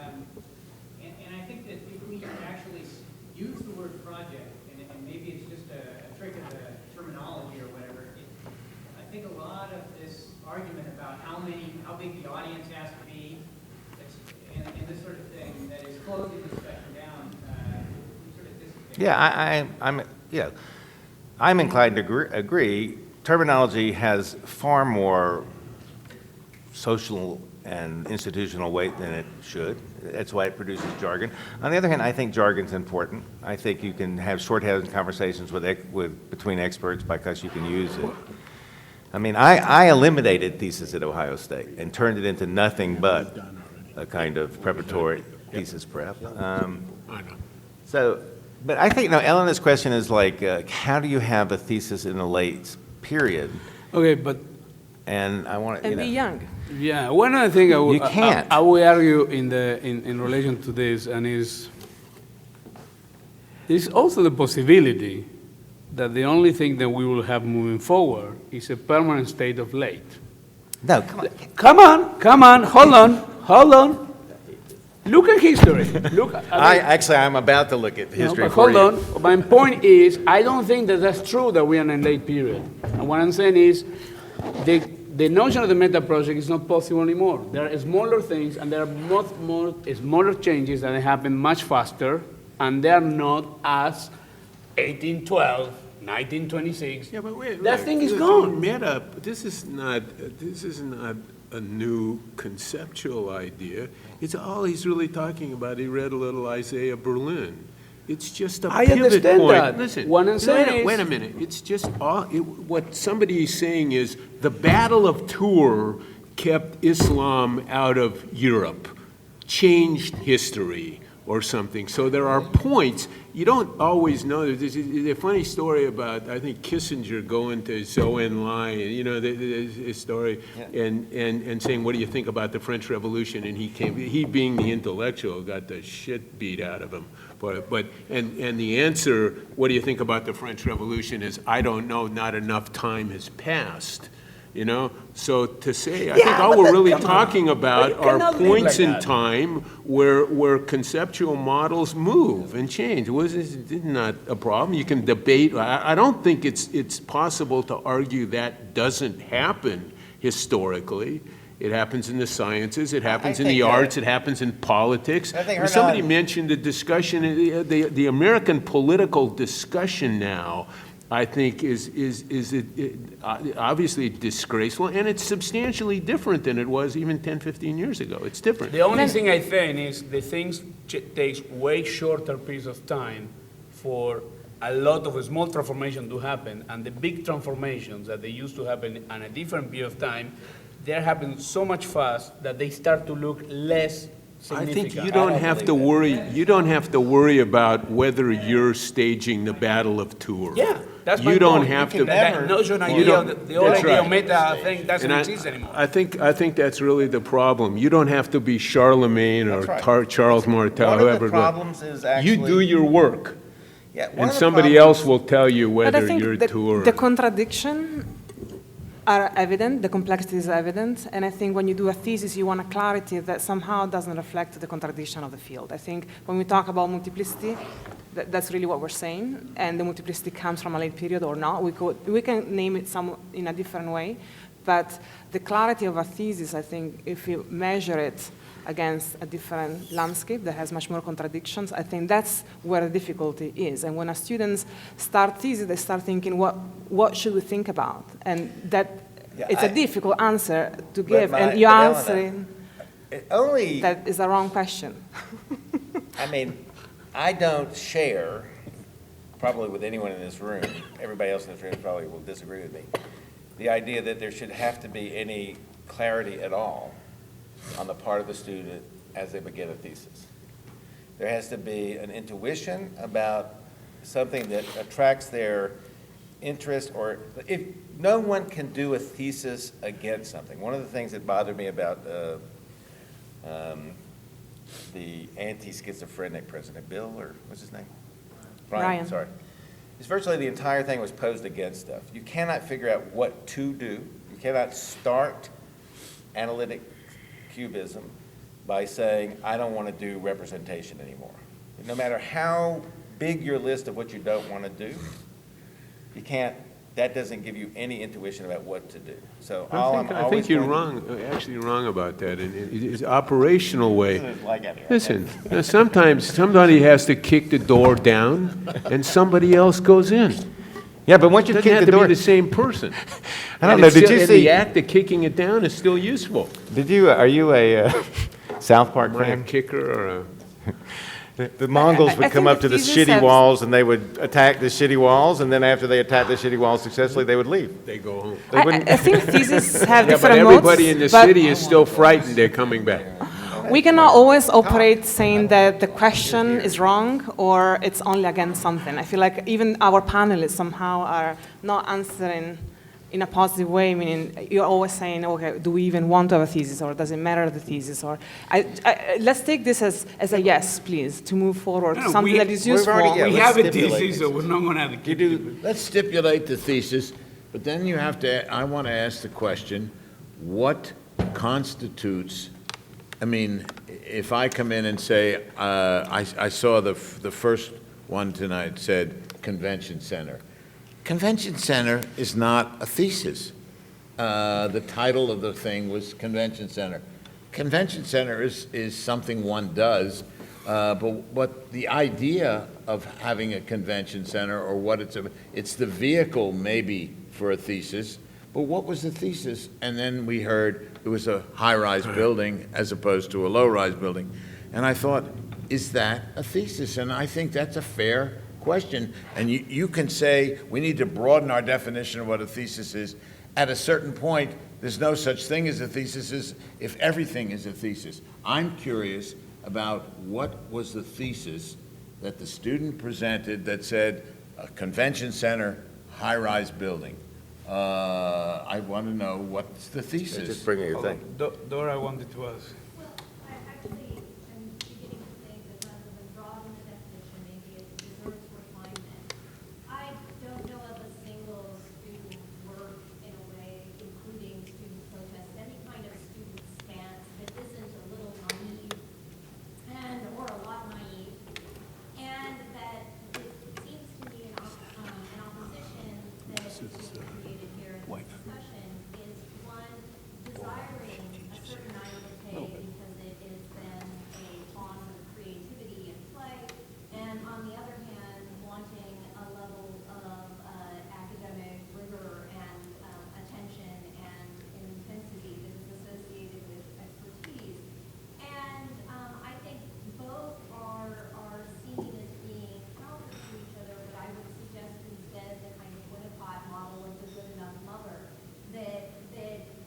And I think that if we actually use the word project, and maybe it's just a trick of the terminology or whatever, I think a lot of this argument about how big the audience has to be, and this sort of thing that is closing the spectrum down, sort of dissipates. Yeah, I'm inclined to agree. Terminology has far more social and institutional weight than it should. That's why it produces jargon. On the other hand, I think jargon's important. I think you can have shorthand conversations between experts because you can use it. I mean, I eliminated thesis at Ohio State and turned it into nothing but a kind of preparatory thesis prep. But I think, Elena's question is like, how do you have a thesis in a late period? Okay, but And I want to, And be young. yeah, one other thing You can't. I will argue in relation to this, and there's also the possibility that the only thing that we will have moving forward is a permanent state of late. No, come on. Come on, hold on. Look at history. I'm about to look at history but for hold you. on. My point is, I don't think that that's true that we are in a late period. And what I'm saying is, the notion of the meta project is not possible anymore. There are smaller things, and there are more smaller changes that happen much faster, and they are not as 1812, 1926. Yeah, but wait. That thing is gone. Meta, this is not a new conceptual idea. It's all he's really talking about. He read a little Isaiah Berlin. It's just a I pivot understand point. that. Listen, What I'm saying wait a is- minute. It's just what somebody is saying is the Battle of Tours kept Islam out of Europe, changed history or something. So there are points. You don't always know. There's a funny story about, I think, Kissinger going to Zhou Enlai, you know, his story, and saying, what do you think about the French Revolution? And he being the intellectual, got the shit beat out of him. And the answer, what do you think about the French Revolution, is, I don't know, not enough time has passed. You know, so to say, I think all we're really talking about are points in time where conceptual models move and change. It's not a problem. You can debate. I don't think it's possible to argue that doesn't happen historically. It happens in the sciences, it happens in the arts, it happens in politics. I think Somebody Hernán- mentioned the discussion, the American political discussion now, I think is obviously disgraceful, and it's substantially different than it was even 10, 15 years ago. It's different. The only thing I think is the things takes way shorter periods of time for a lot of small transformation to happen, and the big transformations that they used to happen in a different period of time, they're happening so much fast that they start to look less I significant. think you don't have to worry. You don't have to worry about whether you're staging the Battle of Tours. Yeah, that's my You don't point. have You to. can That notion you idea, don't- the whole that's idea of right. meta thing doesn't And exist anymore. I think that's really the problem. You don't have to be Charlemagne or That's right. Charles Martel, One of whoever. the problems is actually. You do your work, Yeah, one and of the somebody problems- else will tell you But I whether think your the, tour. the contradiction are evident, the complexity is evident, and I think when you do a thesis, you want a clarity that somehow doesn't reflect the contradiction of the field. I think when we talk about multiplicity, that's really what we're saying, and the multiplicity comes from a late period or not. We can name it in a different way, but the clarity of a thesis, I think, if you measure it against a different landscape that has much more contradictions, I think that's where the difficulty is. And when our students start thesis, they start thinking, what should we think about? And that it's a difficult answer to give, and you're answering that is the wrong question. I mean, I don't share, probably with anyone in this room, everybody else in this room probably will disagree with me, the idea that there should have to be any clarity at all on the part of the student as they begin a thesis. There has to be an intuition about something that attracts their interest, or if no one can do a thesis against something. One of the things that bothered me about the anti-schizophrenic president, Bill, or what's his name? Ryan. Sorry. Is virtually the entire thing was posed against stuff. You cannot figure out what to do. You cannot start analytic cubism by saying, I don't want to do representation anymore. No matter how big your list of what you don't want to do, you can't, that doesn't give you any intuition about what to do. So I think you're wrong, actually wrong about that. It's operational way. Listen, sometimes somebody has to kick the door down and somebody else goes in. Yeah, but once you Doesn't kick have the to door, be the same person. I don't And know, it's did still- you and see- the act of kicking it down is still useful. are you a South Park Am I a kicker or a? The Mongols I would come think up the to the thesis shitty has- walls and they would attack the shitty walls, and then after they attacked the shitty walls successfully, they would leave. They go home. I think theses have Yeah, but different everybody modes, in the but city is still frightened they're coming back. we cannot always operate saying that the question is wrong or it's only against something. I feel like even our panelists somehow are not answering in a positive way, meaning you're always saying, okay, do we even want to have a thesis, or does it matter the thesis? Or let's take this as a yes, please, to move forward, No, something we- that is we've useful. already- yeah, We let's have a stipulate thesis, so this. we're not going to have to Let's stipulate the thesis, but then you have to, I want to ask the question, what constitutes, I mean, if I come in and say, I saw the first one tonight said convention center. Convention center is not a thesis. The title of the thing was convention center. Convention center is something one does, but the idea of having a convention center, or what it's the vehicle maybe for a thesis, but what was the thesis? And then we heard it was a high-rise building as opposed to a low-rise building. And I thought, is that a thesis? And I think that's a fair question. And you can say, we need to broaden our definition of what a thesis is. At a certain point, there's no such thing as a thesis if everything is a thesis. I'm curious about what was the thesis that the student presented that said a convention center, high-rise building. I want to know what's the thesis. Just bring your thing. Dora wanted to ask. Well, I actually am beginning to think that rather than broaden the definition, maybe it deserves refinement. I don't know of a single student work in a way, including student protest, any kind of student stance that isn't a little naive or a lot naive, and that it seems to me an opposition that is being created here in this discussion is one desiring a certain naivete because it is then a form of creativity and play, and on the other hand, wanting a level of academic rigor and attention and intensity that is associated with expertise. And I think both are seen as being counter to each other, but I would suggest instead the kind of Winnicott model of the good enough mother, that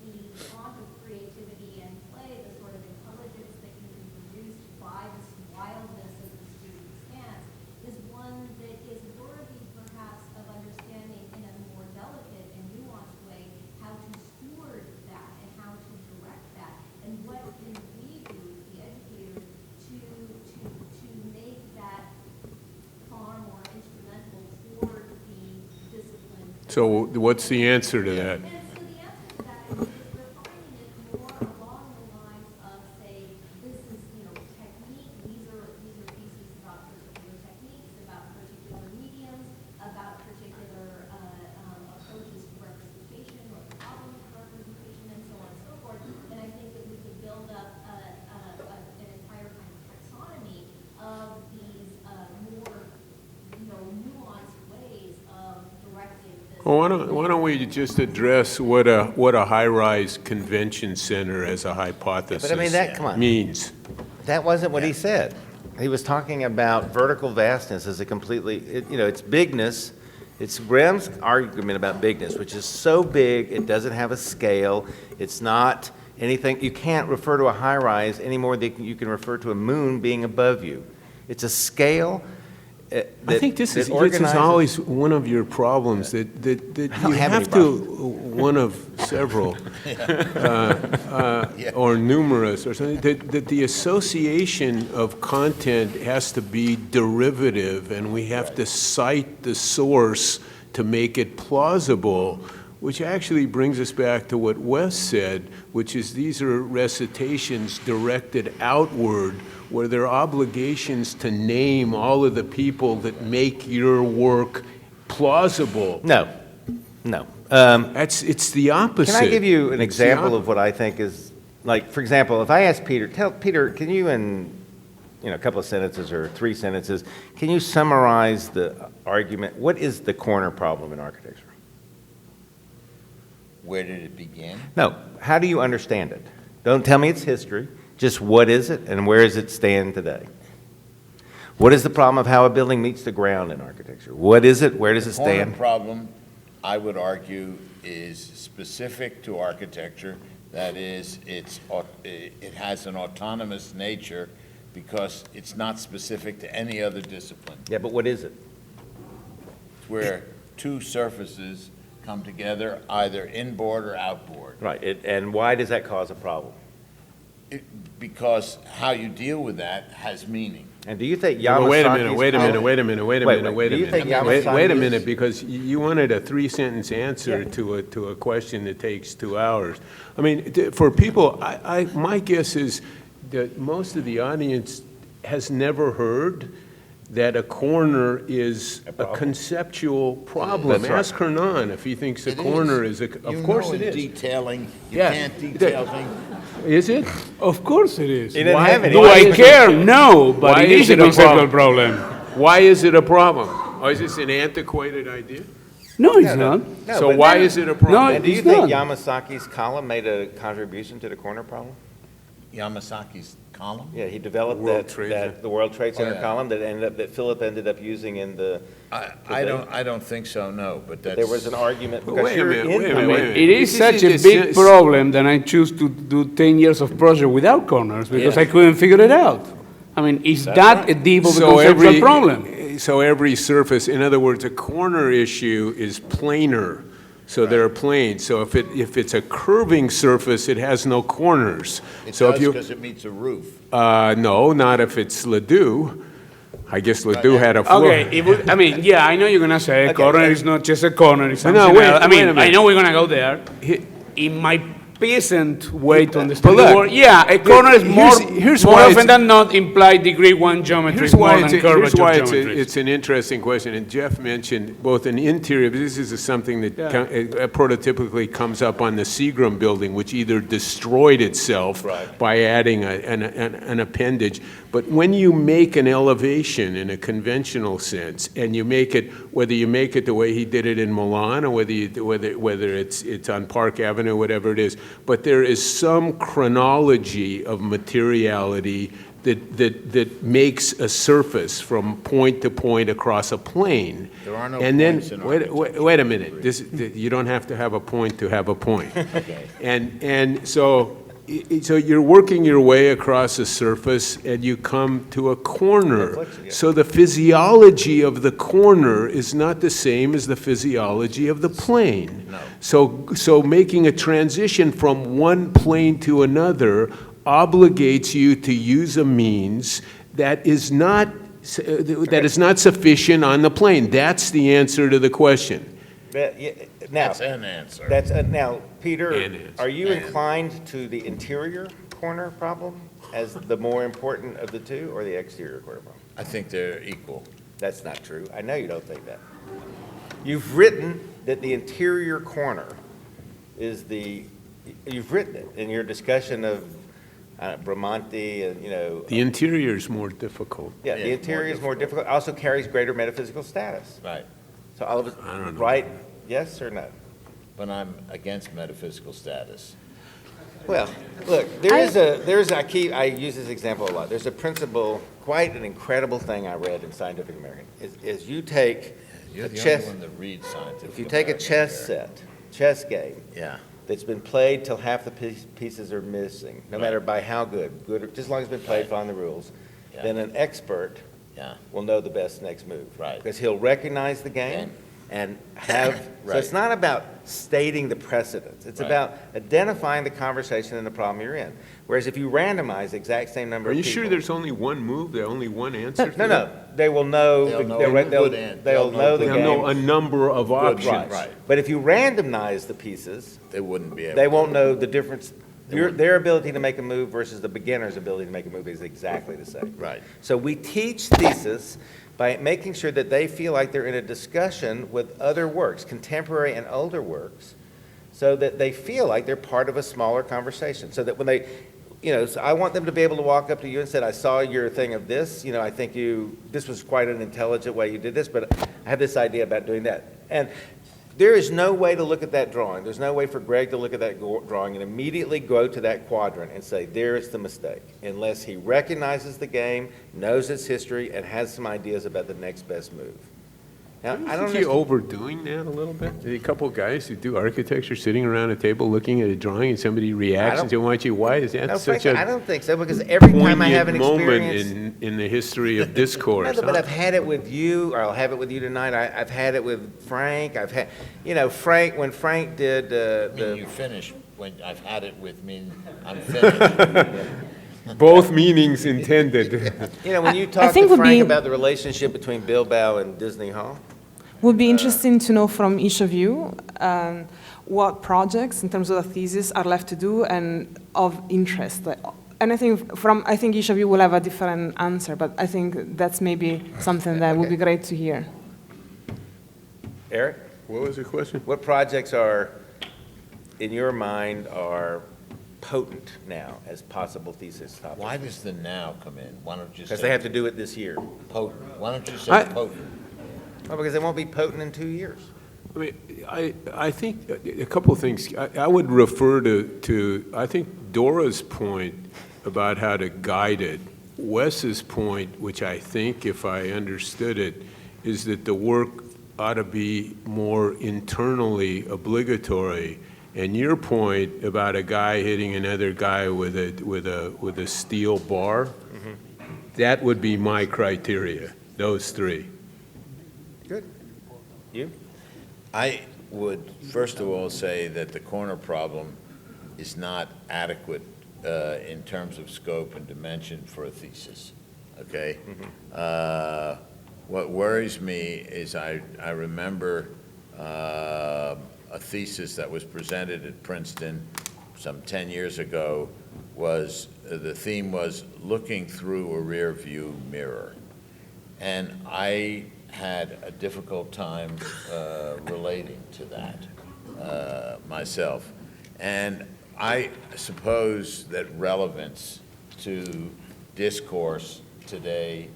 the font of creativity and play, the sort of intelligence that can be produced by this wildness of the student stance, is one that is worthy perhaps of understanding in a more delicate and nuanced way how to steward that and how to direct that, and what can we do as the educators to make that far more instrumental toward the discipline. So what's the answer to that? And so the answer to that is refining it more along the lines of, say, this is, technique, these are pieces about particular techniques, about particular mediums, about particular approaches to representation or problems of representation, and so on and so forth. And I think that we could build up an entire kind of taxonomy of these more, nuanced ways of directing this. Well, why don't we just address what a high-rise convention center as a hypothesis But I mean, come on. means? That wasn't what he said. He was talking about vertical vastness as a completely, it's bigness. It's Graham's argument about bigness, which is so big, it doesn't have a scale. It's not anything, you can't refer to a high rise any more than you can refer to a moon being above you. It's a scale. I think this is always one of your problems, that you have to, one of several, or numerous, or something, that the association of content has to be derivative, and we have to cite the source to make it plausible, which actually brings us back to what Wes said, which is these are recitations directed outward, where there are obligations to name all of the people that make your work plausible. No. It's the opposite. Can I give you an It's example of what I think is, like, for example, if I ask Peter, Peter, can you in a couple of sentences or 3 sentences, can you summarize the argument? What is the corner problem in architecture? Where did it begin? No, how do you understand it? Don't tell me it's history. Just what is it and where does it stand today? What is the problem of how a building meets the ground in architecture? What is it? Where does it Corner stand? problem, I would argue, is specific to architecture. That is, it has an autonomous nature because it's not specific to any other discipline. Yeah, but what is it? It's where two surfaces come together, either inboard or outboard. Right, and why does that cause a problem? Because how you deal with that has meaning. And do you think Well, Yamasaki's... wait a minute, because you wanted a 3-sentence answer to a question that takes 2 hours. I mean, for people, my guess is that most of the audience has never heard that a corner is a conceptual problem. That's right. Ask Hernán if he thinks a corner is a... Of course it is. Detailing, you Yeah. can't detail things. Is it? Of course it is. He didn't have any. Do I care? No, but Why it is is a it a conceptual problem. Why is it a problem? Or is this an antiquated idea? No, it's not. No, So but why then- is it a problem? No, And do you it's think not. Yamasaki's column made a contribution to the corner problem? Yamasaki's column? Yeah, he developed World Trade Center. the World Trade Center yeah. column that Philip ended up using in the, I don't think so, no, but that's. there was an argument Well, because wait a you're minute, in wait a the minute, way. wait a minute. It is This such is- a it's- big it's- problem that I choose to do 10 years of project without corners because Yeah. I couldn't figure it out. I mean, is that a deep of a So conceptual problem? So every surface, in other words, a corner issue is planar, so they're planes. So if it's a curving surface, it has no corners. It So does if you, because it meets a roof. no, not if it's Ledoux. I guess Ledoux had a floor. Okay, I mean, yeah, I know you're gonna say a Okay, corner so- is not just a corner, it's No, something wait- else. I wait a mean, minute. I know we're gonna go there. In my peasant way to understand But the look, word, yeah, a corner is here's more why often it's- than not implied degree 1 geometry Here's is more why than it's, here's curvature why geometry. it's an interesting question, and Jeff mentioned both an interior, this is something that Yeah. prototypically comes up on the Seagram building, which either destroyed itself Right. by adding an appendage, but when you make an elevation in a conventional sense, and you make it, whether you make it the way he did it in Milan, or whether it's on Park Avenue, whatever it is, but there is some chronology of materiality that makes a surface from point to point across a plane. There are no And then, points in wait a minute, you don't have to have a point to have a point. And so you're working your way across a surface and you come to a corner. Reflection, yeah. So the physiology of the corner is not the same as the physiology of the plane. No. So making a transition from one plane to another obligates you to use a means that is not sufficient on the plane. That's the answer to the question. Now, That's an answer. now, Peter, And it's- are you inclined to the interior corner problem as the more important of the two, or the exterior corner problem? I think they're equal. That's not true. I know you don't think that. You've written that the interior corner is you've written it in your discussion of Bramante and, The interior is more difficult. yeah, the interior is more difficult, also carries greater metaphysical status. Right. So all of us, I don't know. right, yes or no? But I'm against metaphysical status. Well, look, I use this example a lot. There's a principle, quite an incredible thing I read in Scientific American, is you take You're a the chess, only one that reads scientific. if you take a American chess there. chess game, Yeah, that's been played till half the pieces are missing, no matter by how good, just as long as it's been played, following the rules, Yeah. then an expert yeah, will know the best next move. Right. Because he'll recognize the game and have, so it's Right. not about stating the precedents. It's Right. about identifying the conversation and the problem you're in. Whereas if you randomize the exact same number Are of you people. sure there's only one move, there's only one answer? to No, that? no, they will know, They'll know they'll a good they'll know the They'll know a game. number of options. right. But if you randomize the pieces, they wouldn't be able. they to. won't know the difference. Their ability to make a move versus the beginner's ability to make a move is exactly the same. Right. So we teach thesis by making sure that they feel like they're in a discussion with other works, contemporary and older works, so that they feel like they're part of a smaller conversation. So that when they, so I want them to be able to walk up to you and say, I saw your thing of this, I think this was quite an intelligent way you did this, but I have this idea about doing that. And there is no way to look at that drawing. There's no way for Greg to look at that drawing and immediately go to that quadrant and say, there's the mistake, unless he recognizes the game, knows its history, and has some ideas about the next best move. Now, I don't Isn't he know. overdoing that a little bit? A couple of guys who do architecture sitting around a table looking at a drawing and somebody reacts and says, why is that No, such frankly, I a don't think so, because every time I have an poignant moment experience. in the history of discourse? No, but I've had it with you, or I'll have it with you tonight. I've had it with Frank. I've had, Frank, when Frank did I mean, you the, finish when I've had it with me. I'm finished. Both meanings intended. when you talk think to would Frank be- about the relationship between Bilbao and Disney Hall. Would be interesting to know from each of you what projects, in terms of the thesis, are left to do and of interest. And I think each of you will have a different answer, but I think that's maybe something that would be great to hear. Eric, What was the question? what projects are, in your mind, are potent now as possible thesis topics? Why does the now come in? Why don't you just Because say they have to do it this year. potent? Why don't you say I- potent? Well, because they won't be potent in 2 years. I mean, I think a couple of things. I would refer to, I think, Dora's point about how to guide it. Wes's point, which I think, if I understood it, is that the work ought to be more internally obligatory. And your point about a guy hitting another guy with a steel bar, that would be my criteria, those three. Good. You? I would, first of all, say that the corner problem is not adequate in terms of scope and dimension for a thesis, okay? What worries me is I remember a thesis that was presented at Princeton some 10 years ago the theme was looking through a rear view mirror. And I had a difficult time relating to that myself. And I suppose that relevance to discourse today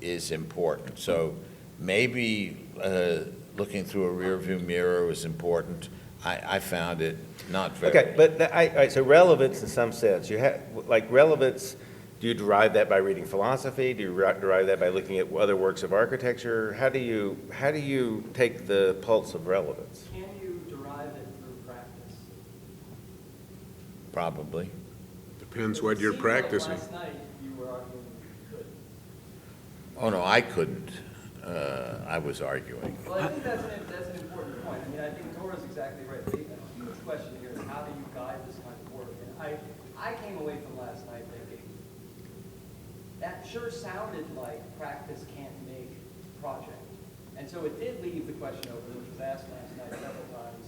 is important. So maybe looking through a rearview mirror was important. I found it not very. Okay, but all right, so relevance in some sense, you have, like relevance, do you derive that by reading philosophy? Do you derive that by looking at other works of architecture? How do you take the pulse of relevance? Can you derive it through practice? Probably. Depends what you're practicing. Last night, you were arguing you could. Oh, no, I couldn't. I was arguing. Well, I think that's an important point. I mean, I think Dora's exactly right. A huge question here is how do you guide this kind of work? And I came away from last night thinking, that sure sounded like practice can't make project. And so it did leave the question open, which was asked last night several times.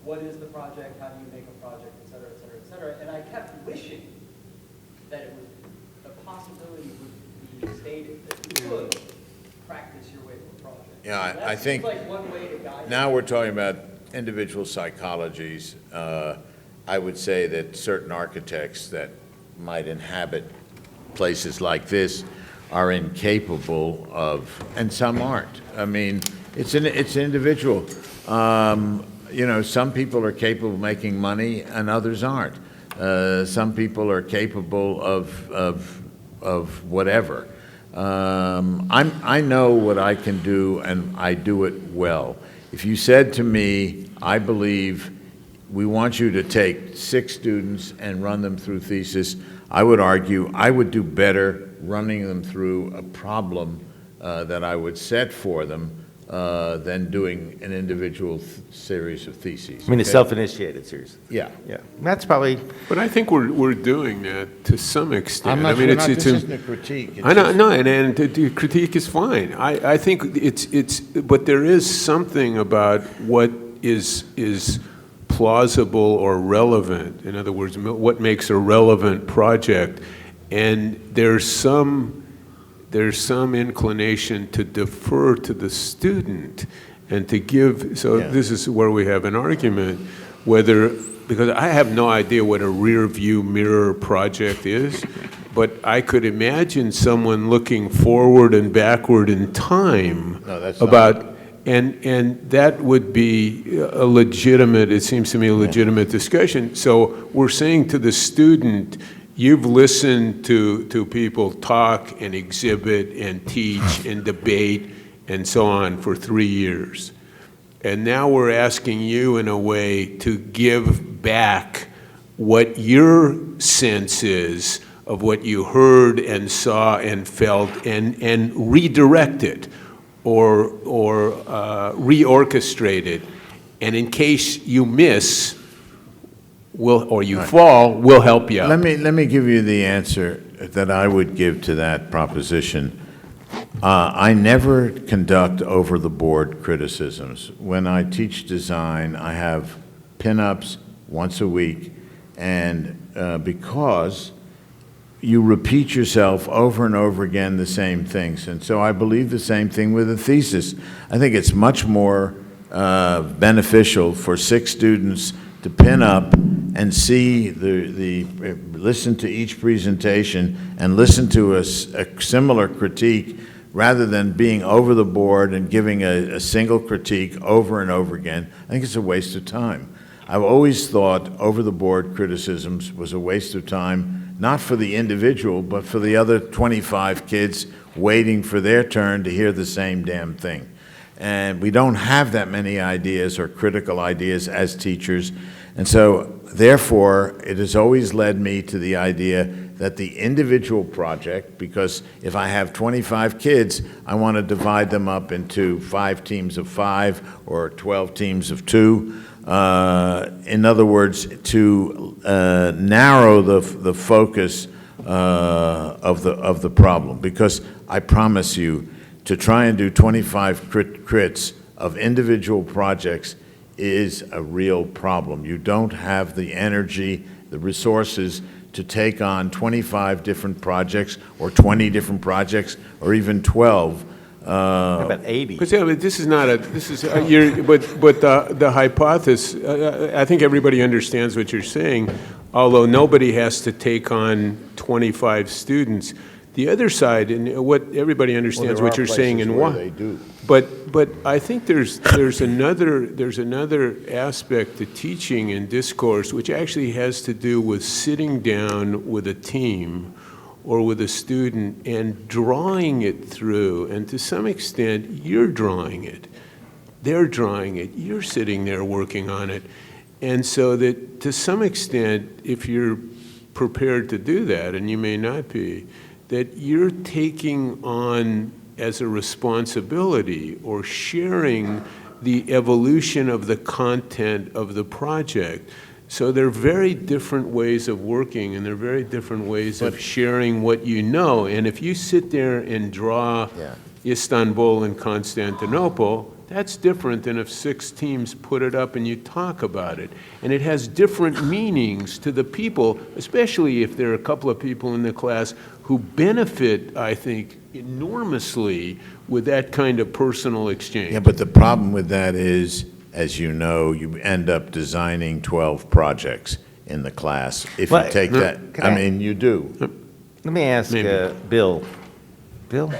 What is the project? How do you make a project? Et cetera, et cetera, et cetera. And I kept wishing that it was the possibility would be stated that you could practice your way to a project. Yeah, So I think like one way to guide now we're talking about individual psychologies. I would say that certain architects that might inhabit places like this are incapable of, and some aren't. I mean, it's individual. You know, some people are capable of making money and others aren't. Some people are capable of whatever. I know what I can do, and I do it well. If you said to me, I believe we want you to take 6 students and run them through thesis, I would argue I would do better running them through a problem that I would set for them than doing an individual series of theses. I mean, a okay? self-initiated series. Yeah. Yeah, that's probably. But I think we're doing that to some extent. I'm not, I mean, this isn't a critique. It's I know, just- no, and the critique is fine. I think but there is something about what is plausible or relevant. In other words, what makes a relevant project, and there's some inclination to defer to the student and to give. So Yeah. this is where we have an argument, because I have no idea what a rear view mirror project is, but I could imagine someone looking forward and backward in time No, that's about, and that would be a legitimate, it seems to me, a legitimate discussion. So we're saying to the student, you've listened to people talk and exhibit and teach and debate and so on for 3 years. And now we're asking you, in a way, to give back what your sense is of what you heard and saw and felt, and redirect it or reorchestrate it. And in case you miss, fall, we'll help you out. Let me give you the answer that I would give to that proposition. I never conduct over-the-board criticisms. When I teach design, I have pin-ups once a week, and because you repeat yourself over and over again the same things. And so I believe the same thing with a thesis. I think it's much more beneficial for 6 students to pin up and see listen to each presentation and listen to a similar critique rather than being over the board and giving a single critique over and over again. I think it's a waste of time. I've always thought over-the-board criticisms was a waste of time, not for the individual, but for the other 25 kids waiting for their turn to hear the same damn thing. And we don't have that many ideas or critical ideas as teachers. And so, therefore, it has always led me to the idea that the individual project, because if I have 25 kids, I want to divide them up into 5 teams of 5 or 12 teams of 2. In other words, to narrow the focus of the problem. Because I promise you, to try and do 25 crits of individual projects is a real problem. You don't have the energy, the resources to take on 25 different projects or 20 different projects or even 12. About 80. But this is not a, this is, but the hypothesis, I think everybody understands what you're saying, although nobody has to take on 25 students. The other side, and what everybody understands what you're saying and why. They do. But I think there's another aspect to teaching and discourse which actually has to do with sitting down with a team or with a student and drawing it through. And to some extent, you're drawing it. They're drawing it. You're sitting there working on it. And so that to some extent, if you're prepared to do that, and you may not be, that you're taking on as a responsibility or sharing the evolution of the content of the project. So they're very different ways of working, and they're very different ways of sharing what you know. And if you sit there and draw Istanbul and Constantinople, that's different than if 6 teams put it up and you talk about it. And it has different meanings to the people, especially if there are a couple of people in the class who benefit, I think, enormously with that kind of personal exchange. Yeah, but the problem with that is, as you know, you end up designing 12 projects in the class. If you take that, I mean, you do. Let me ask Bill. Bill?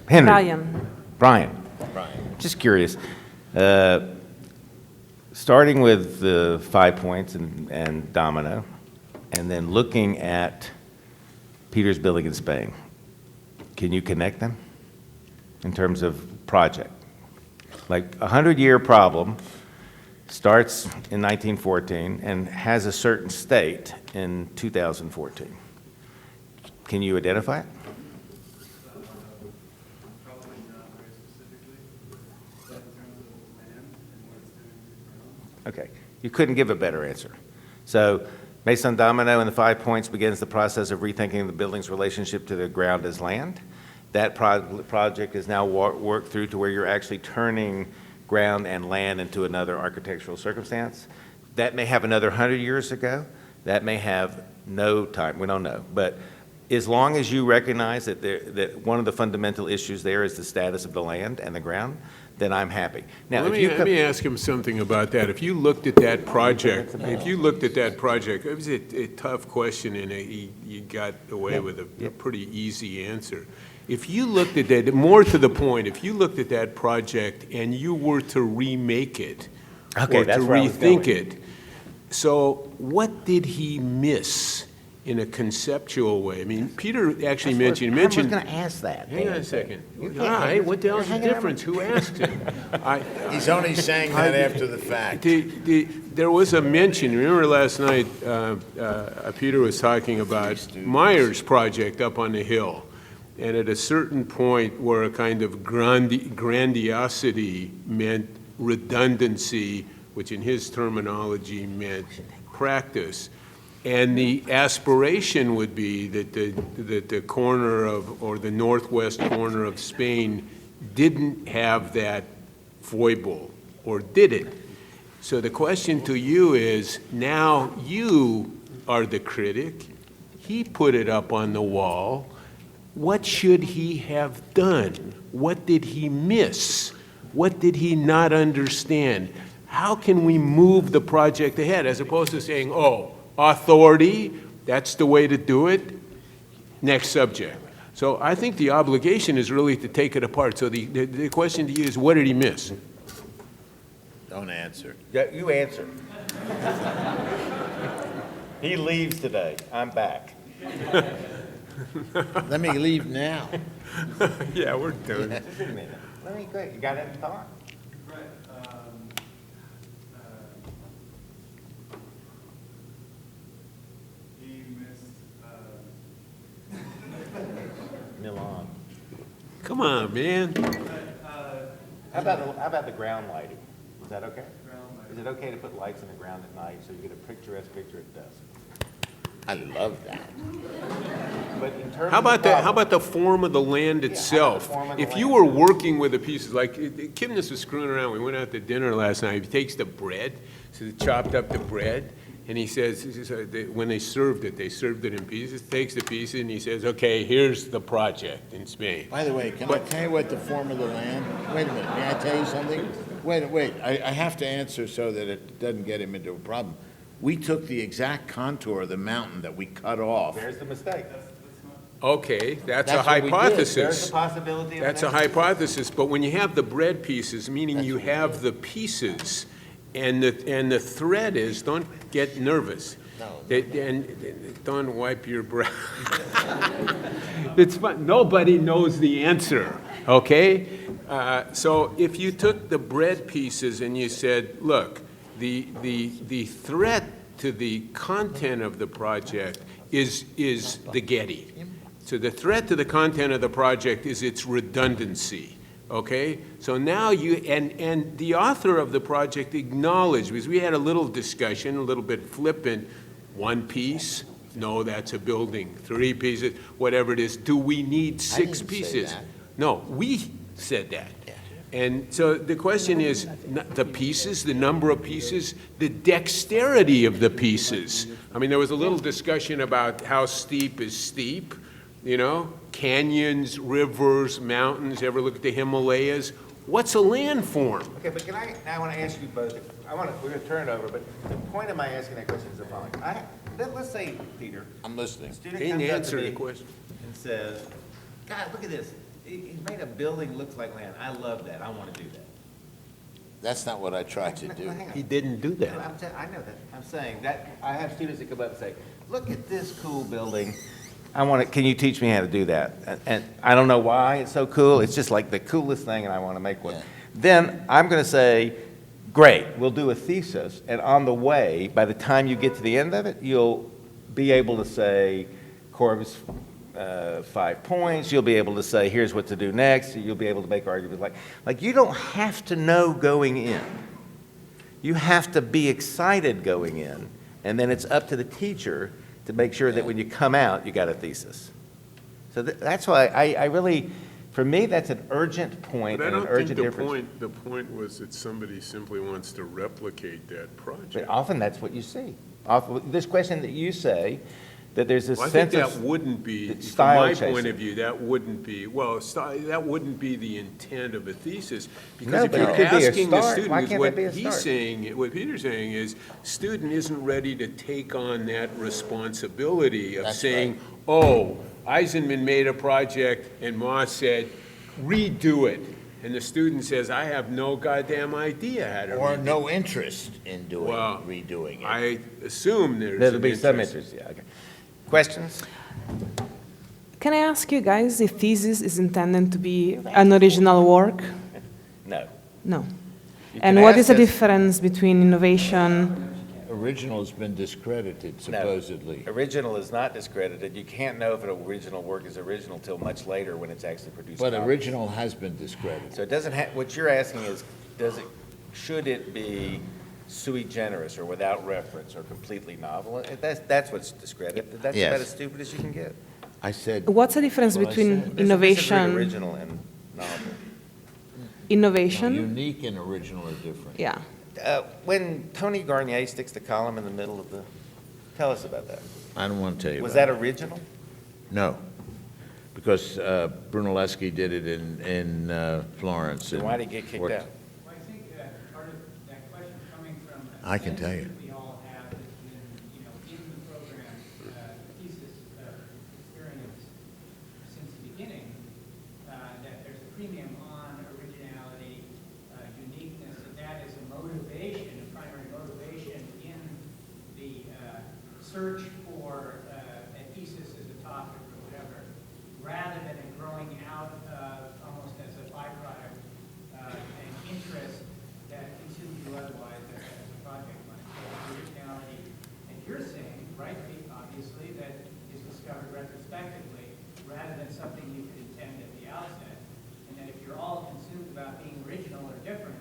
Henry. Brian. Just curious. Starting with the 5 points and domino, and then looking at Peter's building in Spain, can you connect them in terms of project? Like a 100-year problem starts in 1914 and has a certain state in 2014. Can you identify it? Okay, you couldn't give a better answer. So, based on domino and the 5 points begins the process of rethinking the building's relationship to the ground as land. That project is now worked through to where you're actually turning ground and land into another architectural circumstance. That may have another 100 years ago. That may have no time, we don't know. But as long as you recognize that one of the fundamental issues there is the status of the land and the ground, then I'm happy. Now, let me ask him something about that. If you looked at that project, it was a tough question, and you got away with a pretty easy answer. If you looked at that, more to the point, if you looked at that project and you were to remake it or to rethink it, so what did he miss in a conceul way? I mean, Peter actually mentioned. I was going to ask that. Hang on a second. All right, what the hell's the difference? Who asked him? He's only saying that after the fact. There was a mention. Remember last night, Peter was talking about Meyer's project up on the hill. And at a certain point where a kind of grandiosity meant redundancy, which in his terminology meant practice. And the aspiration would be that the corner of, or the northwest corner of Spain didn't have that foible, or did it? So the question to you is, now you are the critic. He put it up on the wall. What should he have done? What did he miss? What did he not understand? How can we move the project ahead, as opposed to saying, oh, authority, that's the way to do it? Next subject. So I think the obligation is really to take it apart. So the question to you is, what did he miss? Don't answer. Yeah, you answer. He leaves today. I'm back. Let me leave now. Yeah, we're done. Just a minute. Let me go. You got any thought? Right. He missed. Milan. Come on, man. How about the ground lighting? Is that okay? Is it okay to put lights in the ground at night so you get a picturesque picture at dusk? I love that. But in terms How of the about how problem- about the form of the land itself? form of the If you land. were working with the pieces, like Kipnis was screwing around. We went out to dinner last night. He takes the bread, so he chopped up the bread, and he says when they served it in pieces. Takes the pieces and he says, "Okay, here's the project in Spain." By the way, can I tell you what the form of the land? Wait a minute, may I tell you something? Wait, I have to answer so that it doesn't get him into a problem. We took the exact contour of the mountain that we cut off. There's the mistake. Okay, that's a That's what we did. hypothesis. There's a possibility of That's a an hypothesis, but when you have the bread pieces, meaning you have the pieces, and the thread is, don't get nervous. And don't wipe your brow. It's fun. Nobody knows the answer, okay? So if you took the bread pieces and you said, look, the threat to the content of the project is the Getty. So the threat to the content of the project is its redundancy, okay? So now and the author of the project acknowledged, because we had a little discussion, a little bit flippant, one piece, no, that's a building, 3 pieces, whatever it is, do we need 6 didn't say pieces? that. No, we said that. And so the question is, the pieces, the number of pieces, the dexterity of the pieces. I mean, there was a little discussion about how steep is steep, you know? Canyons, rivers, mountains, ever look at the Himalayas? What's a landform? Okay, but I want to ask you both, we're going to turn it over, but the point of my asking that question is the following. Let's say, Peter, I'm listening. a student He didn't comes up answer to the me question. and says, God, look at this. He's made a building look like land. I love that. I want to do that. That's not what I tried to do. Hang on. He didn't do that. I know that. I'm saying that I have students that come up and say, look at this cool building. Can you teach me how to do that? And I don't know why it's so cool. It's just like the coolest thing and I want to make one. Yeah. Then I'm going to say, great, we'll do a thesis. And on the way, by the time you get to the end of it, you'll be able to say, Corb's 5 points. You'll be able to say, here's what to do next. You'll be able to make arguments like you don't have to know going in. You have to be excited going in, and then it's up to the teacher to make sure that when you come out, you got a thesis. So that's why I really, for me, that's an urgent point But I and an don't think urgent difference. the point was that somebody simply wants to replicate that But project. often that's what you see. This question that you say, that there's this Well, I think sense that of wouldn't be, from style my chasing. point of view, that wouldn't be, that wouldn't be the intent of a thesis. No, Because if but you're it could be a asking the start. student, Why is can't what that be a he's start? saying, what Peter's saying is, student isn't ready to take on that responsibility of That's saying, oh, Eisenman made a project and Moss said, redo it. And the student says, I have no goddamn idea how to Or redo it. no interest in Well, redoing it. I assume there's There'll an be some interest, yeah, okay. Questions? Can I ask you guys if thesis is intended to be an original work? No. No. You And can what ask is the us- difference between innovation? Original has been discredited, supposedly. No. Original is not discredited. You can't know if an original work is original till much later when it's actually produced. But copies. original has been discredited. So it doesn't have, what you're asking is, should it be sui generis or without reference or completely novel? That's what's discredited. That's Yes. about as stupid as you can get. I said, What's the difference That's what I between said. There's a difference between innovation, original and novel. innovation? unique and original are different. Yeah. When Tony Garnier sticks the column in the middle of tell us about that. I don't want to tell you Was about that it. original? No, because Brunelleschi did it in Florence. Then and why did he get kicked worked- out? Well, I think that part of that question coming from a I can sense tell you. that we all have that's been, in the program, thesis experience since the search for a thesis as a topic or whatever, rather than it growing out of almost as a byproduct an interest that consumes you otherwise as a project might. So originality, and you're saying, rightly, obviously, that is discovered retrospectively rather than something you could intend at the outset, and that if you're all consumed about being original or different,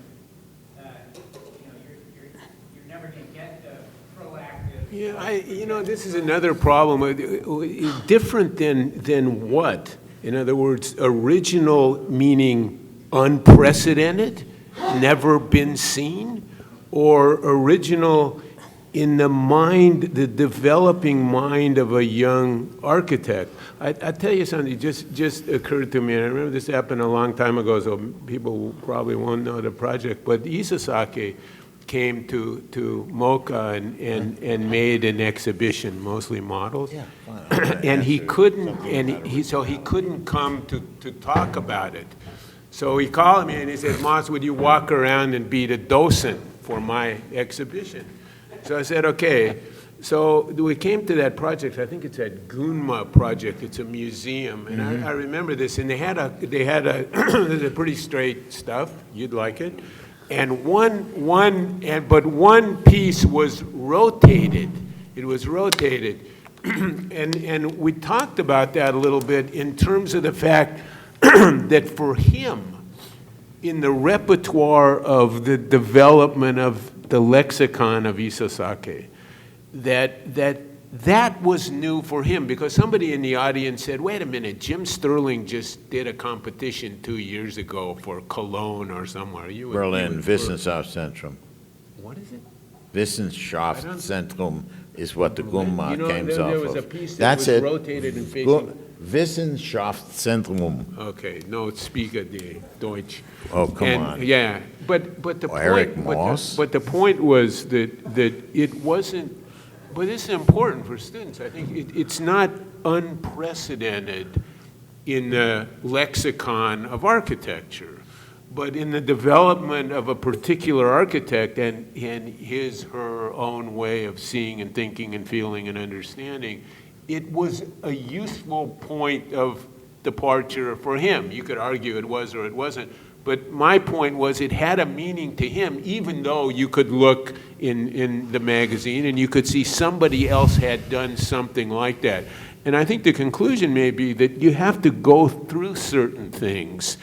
you're never going to get the proactive. Yeah, this is another problem. Different than what? In other words, original meaning unprecedented, never been seen, or original in the mind, the developing mind of a young architect. I tell you something just occurred to me, and I remember this happened a long time ago, so people probably won't know the project, but Isesake came to Mocha and made an exhibition, mostly models. Yeah, And he couldn't, so he couldn't come to talk about it. So he called me and he said, Moss, would you walk around and be the docent for my exhibition? So I said, okay. So we came to that project. I think it's that Gunma project. It's a museum, and I remember this. And they had a pretty straight stuff. You'd like it. And but one piece was rotated. It was rotated, and we talked about that a little bit in terms of the fact that for him, in the repertoire of the development of the lexicon of Isesake, that was new for him, because somebody in the audience said, wait a minute, Jim Sterling just did a competition 2 years ago for Cologne or somewhere. Berlin, Wissenschaftszentrum. What is it? Wissenschaftszentrum is what the Gumma came off There was a of. piece that That's was it. rotated and facing. Wissenschaftszentrum. Okay, no, speaker de Deutsch. Oh, come on. Yeah, but the point. Eric Moss. But the point was that it wasn't. But this is important for students. I think it's not unprecedented in the lexicon of architecture, but in the development of a particular architect and his, her own way of seeing and thinking and feeling and understanding, it was a useful point of departure for him. You could argue it was or it wasn't, but my point was it had a meaning to him, even though you could look in the magazine and you could see somebody else had done something like that. And I think the conclusion may be that you have to go through certain things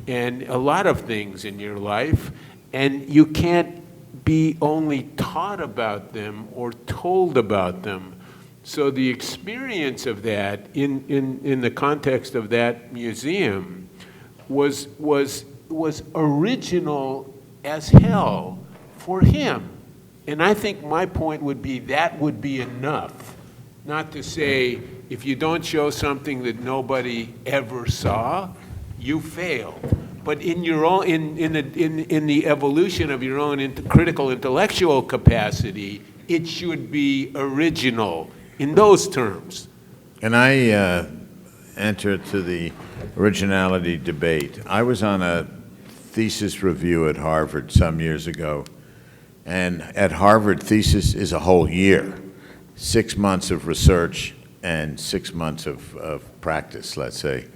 and a lot of things in your life, and you can't be only taught about them or told about them. So the experience of that in the context of that museum was original as hell for him. And I think my point would be that would be enough. Not to say if you don't show something that nobody ever saw, you failed. But in your own in the evolution of your own critical intellectual capacity, it should be original in those terms. And I enter to the originality debate. I was on a thesis review at Harvard some years ago, and at Harvard, thesis is a whole year, 6 months of research and 6 months of practice, let's say.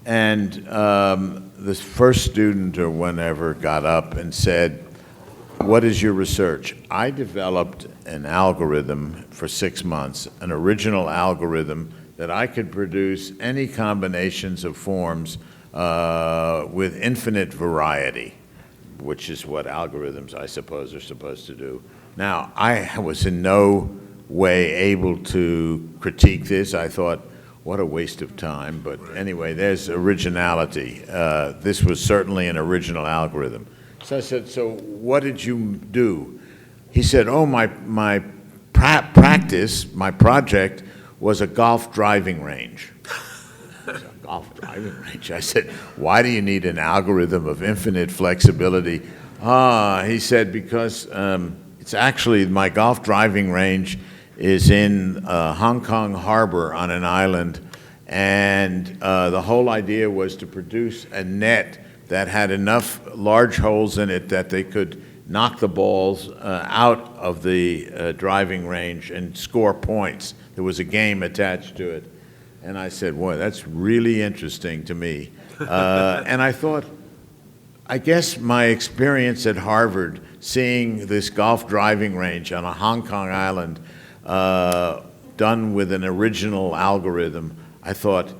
And the first student or whenever got up and said, what is your research? I developed an algorithm for 6 months, an original algorithm that I could produce any combinations of forms with infinite variety, which is what algorithms, I suppose, are supposed to do. Now, I was in no way able to critique this. I thought, what a waste of time. But anyway, there's originality. This was certainly an original algorithm. So I said, so what did you do? He said, oh, my practice, my project, was a golf driving range. A golf driving range. I said, why do you need an algorithm of infinite flexibility? He said, because it's actually, my golf driving range is in Hong Kong Harbor on an island, and the whole idea was to produce a net that had enough large holes in it that they could knock the balls out of the driving range and score points. There was a game attached to it. And I said, boy, that's really interesting to me. And I thought, I guess my experience at Harvard, seeing this golf driving range on a Hong Kong island done with an original algorithm, I thought,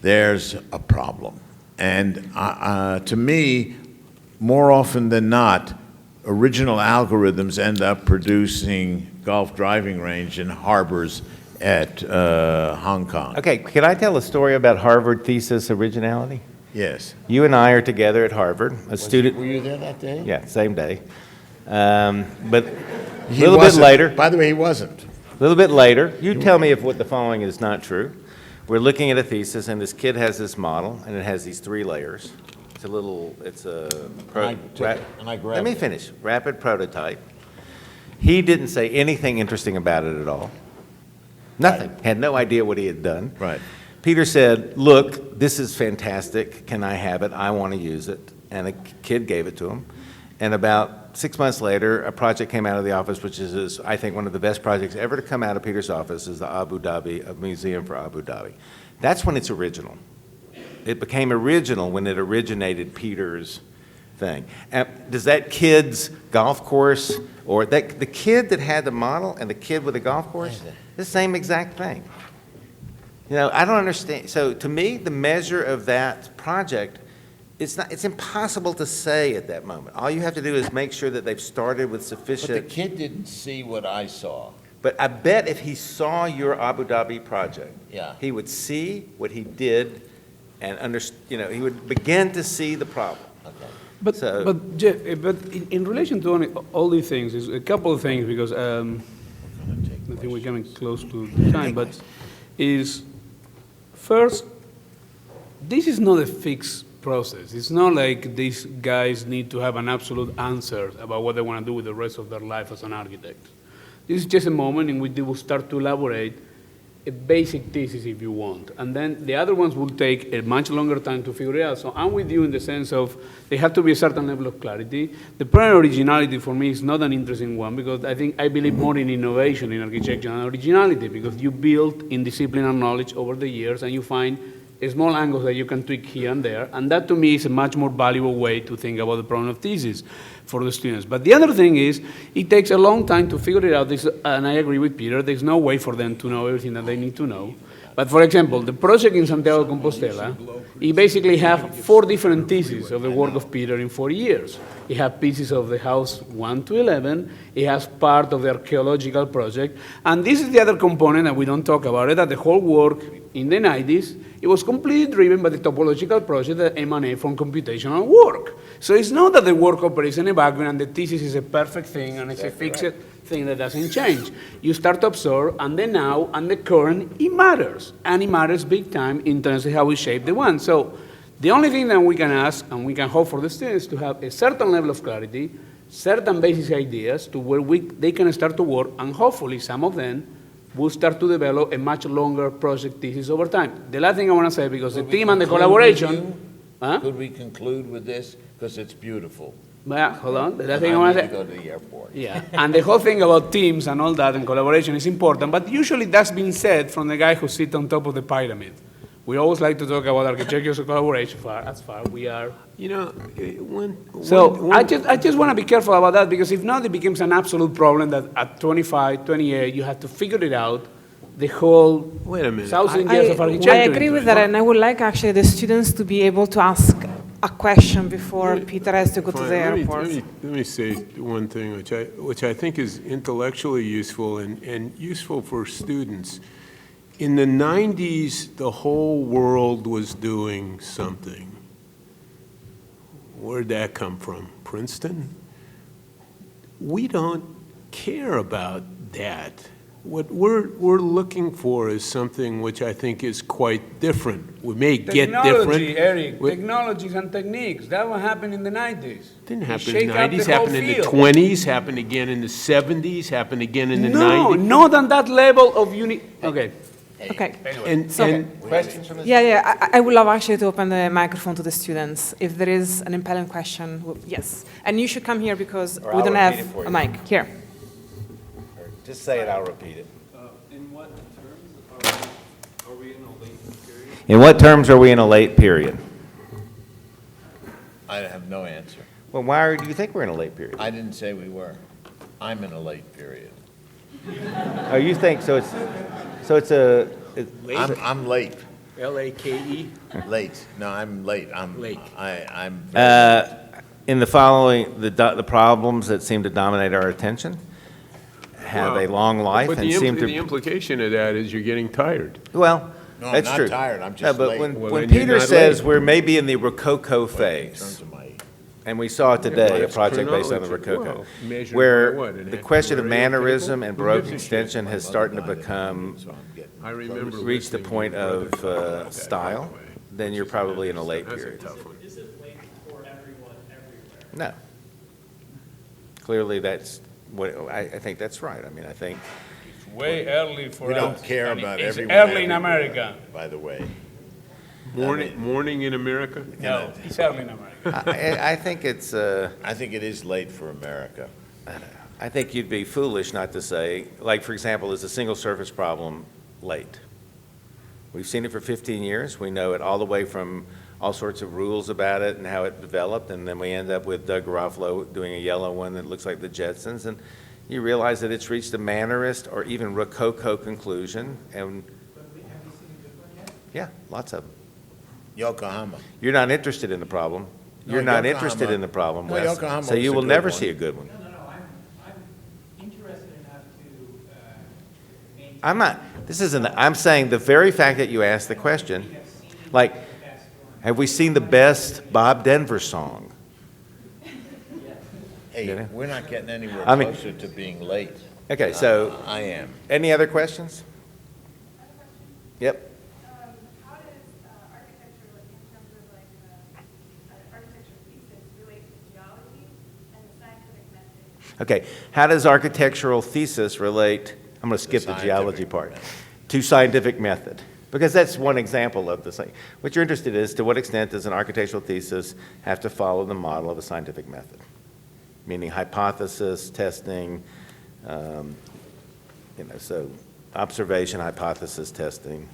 there's a problem. And to me, more often than not, original algorithms end up producing golf driving range in harbors at Hong Kong. Okay, can I tell a story about Harvard thesis originality? Yes. You and I are together at Harvard, a student. Were you there that day? Yeah, same day. But a He little bit wasn't. later. By the way, he wasn't. A little bit later, you tell me if what the following is not true. We're looking at a thesis, and this kid has this model, and it has these 3 layers. It's a let me finish. Rapid prototype. He didn't say anything interesting about it at all. Nothing. Right. Had no idea what he had done. Right. Peter said, look, this is fantastic. Can I have it? I want to use it. And the kid gave it to him. And about 6 months later, a project came out of the office, which is, I think, one of the best projects ever to come out of Peter's office, is the Museum for Abu Dhabi. That's when it's original. It became original when it originated Peter's thing. Does that kid's golf course, or the kid that had the model and the kid with the golf course, the same exact thing? You know, I don't understand. So to me, the measure of that project, it's impossible to say at that moment. All you have to do is make sure that they've started with sufficient. But the kid didn't see what I saw. But I bet if he saw your Abu Dhabi project, Yeah. he would see what he did, and he would begin to see the problem. Okay. But, So- but, Jeff, but in relation to all these things, is a couple of things, because I think we're coming close to the time, but is first, this is not a fixed process. It's not like these guys need to have an absolute answer about what they want to do with the rest of their life as an architect. This is just a moment in which they will start to elaborate a basic thesis, if you want. And then the other ones will take a much longer time to figure it out. So I'm with you in the sense of they have to be a certain level of clarity. The point originality for me is not an interesting one, because I believe more in innovation in architecture than originality, because you build in discipline and knowledge over the years, and you find small angles that you can tweak here and there. And that to me is a much more valuable way to think about the problem of thesis for the students. But the other thing is, it takes a long time to figure it out, and I agree with Peter, there's no way for them to know everything that they need to know. But for example, the project in Santiago de Compostela, it basically have 4 different theses of the work of Peter in 4 years. It has pieces of the house 1 to 11, it has part of the archaeological project, and this is the other component that we don't talk about it, that the whole work in the 90s, it was completely driven by the topological project that emanated from computational work. So it's not that the work operates in a vacuum and the thesis is a perfect thing and it's a fixed thing that doesn't change. You start to observe, and the now and the current, it matters. And it matters big time in terms of how we shape the one. So the only thing that we can ask, and we can hope for the students, to have a certain level of clarity, certain basic ideas to where they can start to work, and hopefully some of them will start to develop a much longer project thesis over time. The last thing I want to say, because the team and the collaboration. Huh? Could we conclude with this? Because it's beautiful. Yeah, hold on. The last I thing I want need to to say. go to the airport. Yeah, and the whole thing about teams and all that and collaboration is important, but usually that's been said from the guy who sits on top of the pyramid. We always like to talk about architectural collaboration as far we are. You know, I just want to be careful about that, because if not, it becomes an absolute problem that at 25, 28, you have to figure it out, the whole Wait a minute. 1,000 years of architecture. I agree with that, and I would like actually the students to be able to ask a question before Peter has to go to Fine, the let me- airport. Let me say one thing which I think is intellectually useful and useful for students. In the 90s, the whole world was doing something. Where'd that come from? Princeton? We don't care about that. What we're looking for is something which I think is quite different. We may get different. Technology, Eric, We- technologies and techniques. That one happened in the 90s. Didn't It happen in the shake up 90s, the whole happened in the field. 20s, happened again in the 70s, happened again in the 90s. No, not on that level of Okay. Okay. And, So- and Questions from the? Yeah, I would love actually to open the microphone to the students. If there is an impelling question, yes. And you should come here because Or we I'll don't repeat it have for a you. mic. Here. Just say it, I'll repeat it. In what terms are we in a late period? In what terms are we in a late period? I have no answer. Well, why do you think we're in a late period? I didn't say we were. I'm in a late period. Oh, you think, so it's a, I'm late. L-A-K-E? Late. No, I'm late. I'm Late. I'm very late. in the following, the problems that seem to dominate our attention have a long life But and the seem the to, implication of that is you're getting tired. well, No, I'm that's not true. tired, I'm No, just but late. when Well, when then you're Peter not says late. we're maybe in the Rococo In phase, terms of my, and we saw it today, a that's project based on the chronology. Rococo, Well, measured by where what, an the question of actuarial table? mannerism and Baroque extension has started to mother died, become, so I'm getting I remember reached the listening to point your brother of talk about that, style, by the way. then you're probably in a late That's a period. tough one. Is it late for everyone everywhere? No. Clearly, that's what, I think that's right. I mean, I think, Way early for us. we don't care and about it's everyone. early in everywhere, America. by the way. Morning in America? No, it's early in America. I think it's, I think it is late for America. I think you'd be foolish not to say, like, for example, is the single surface problem late? We've seen it for 15 years. We know it all the way from all sorts of rules about it and how it developed, and then we end up with Doug Garofalo doing a yellow one that looks like the Jetsons, and you realize that it's reached a mannerist or even Rococo conclusion, and, yeah, lots of them. Yokohama. You're not interested in the problem. No, You're not Yokohama- interested in the problem, No, Wes. Yokohama So was you a will good never one. see a good one. No, I'm interested enough to maintain. I'm not, this isn't, I'm saying the very fact that you asked the question, like, have we seen the best Bob Denver song? Hey, Yeah. we're not getting anywhere I mean- closer to being late. Okay, so, I am. any other questions? Yep. How does architecture, like, in terms of like an architecture thesis, relate to geology and the scientific method? Okay, how does architectural thesis relate, I'm going to skip the scientific geology part, method. to scientific method? Because that's one example of the thing. What you're interested in is, to what extent does an architectural thesis have to follow the model of a scientific method? Meaning hypothesis, testing, so observation, hypothesis, testing.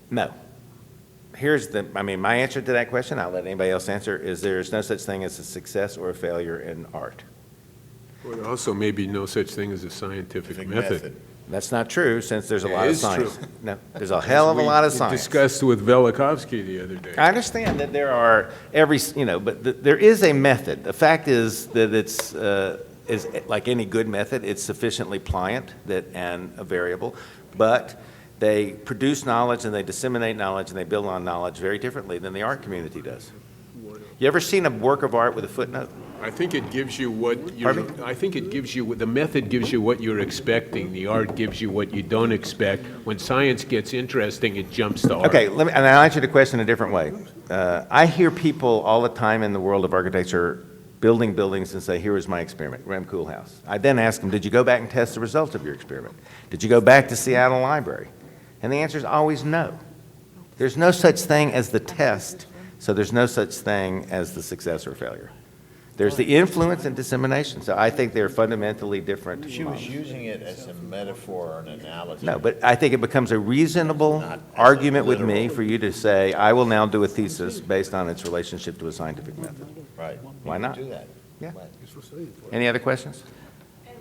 No. Here's the, my answer to that question, I'll let anybody else answer, is there's no such thing as a success or a failure in art. Well, there also may be no such thing as a scientific method. That's not true, since there's a lot It of is science. true. No, there's a hell of a lot of We science. discussed with Velikovsky the other day. I understand that there are but there is a method. The fact is that it's, is like any good method, it's sufficiently pliant and a variable, but they produce knowledge and they disseminate knowledge and they build on knowledge very differently than the art community does. You ever seen a work of art with a footnote? I think it gives you what Pardon you're, I think it gives you, the method gives you what you're expecting. The art gives you what you don't expect. When science gets interesting, it jumps to art. Okay, and I'll answer the question a different way. I hear people all the time in the world of architecture building buildings and say, here is my experiment, Rem Koolhaus. I then ask them, did you go back and test the results of your experiment? Did you go back to Seattle Library? And the answer is always no. There's no such thing as the test, so there's no such thing as the success or failure. There's the influence and dissemination, so I think they're fundamentally different. She was using it as a metaphor or an analogy. No, but I think it becomes a reasonable Not as a argument with me literal. for you to say, I will now do a thesis based on its relationship to a scientific method. Right. Why You can not? do that. Yeah. Right. Any other questions? And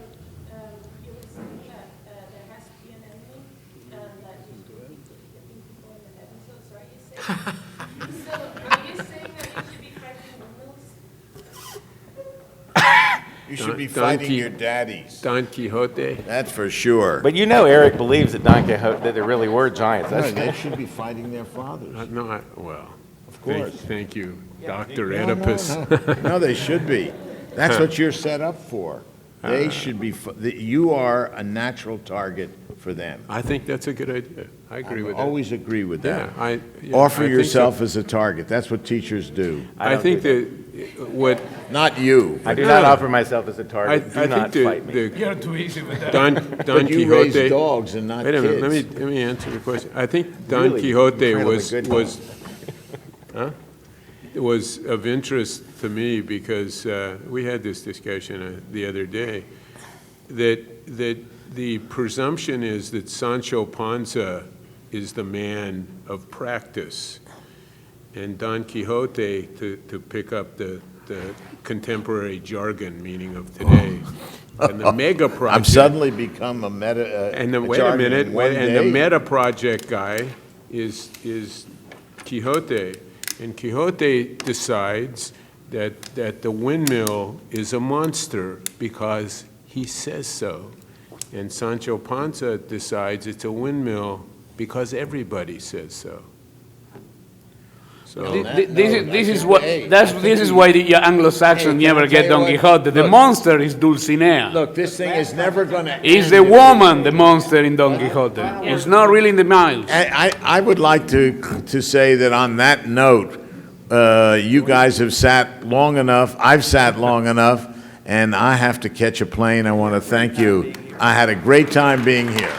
you were saying that there has to be an ending, and that you should be getting people in the episode. So are you saying, so are you saying that you should be fighting windmills? You should be Don fighting Quixote. your daddies. Don Quixote. That's for sure. But you know Eric believes that Don Quixote, that there really were giants. No, That's, they should be fighting their fathers. Well, Of course. thank you, Dr. No, no, Oedipus. no. No, they should be. That's what you're set up for. They should be, you are a natural target for them. I think that's a good idea. I agree with that. Always agree with that. Yeah, Offer I think yourself that- as a target. That's what teachers do. I think that what, Not you. I do not offer myself as a I target. Do think not fight me. the You're too easy with that. Don But you raise Quixote. dogs and not Wait a minute, kids. let me answer the question. I think Don Really, Quixote you're kind of a was, good was of interest to me because we had this discussion the other day, that the presumption is that Sancho Panza is the man of practice, and Don Quixote, to pick up the contemporary jargon meaning of today, and the mega project. I've suddenly become a meta. And then, wait a jargon minute, in one and the day. meta project guy is Quixote. And Quixote decides that the windmill is a monster because he says so. And Sancho Panza decides it's a windmill because everybody says so. So, This is why the Anglo-Saxon Hey, can I never get tell Don you what? Quixote. The Look. monster is Dulcinea. Look, this thing is never going to. Is the woman the monster in Don Quixote? It's not really in the miles. I would like to say that on that note, you guys have sat long enough, I've sat long enough, and I have to catch a plane. I want to thank you. I had a great time being here.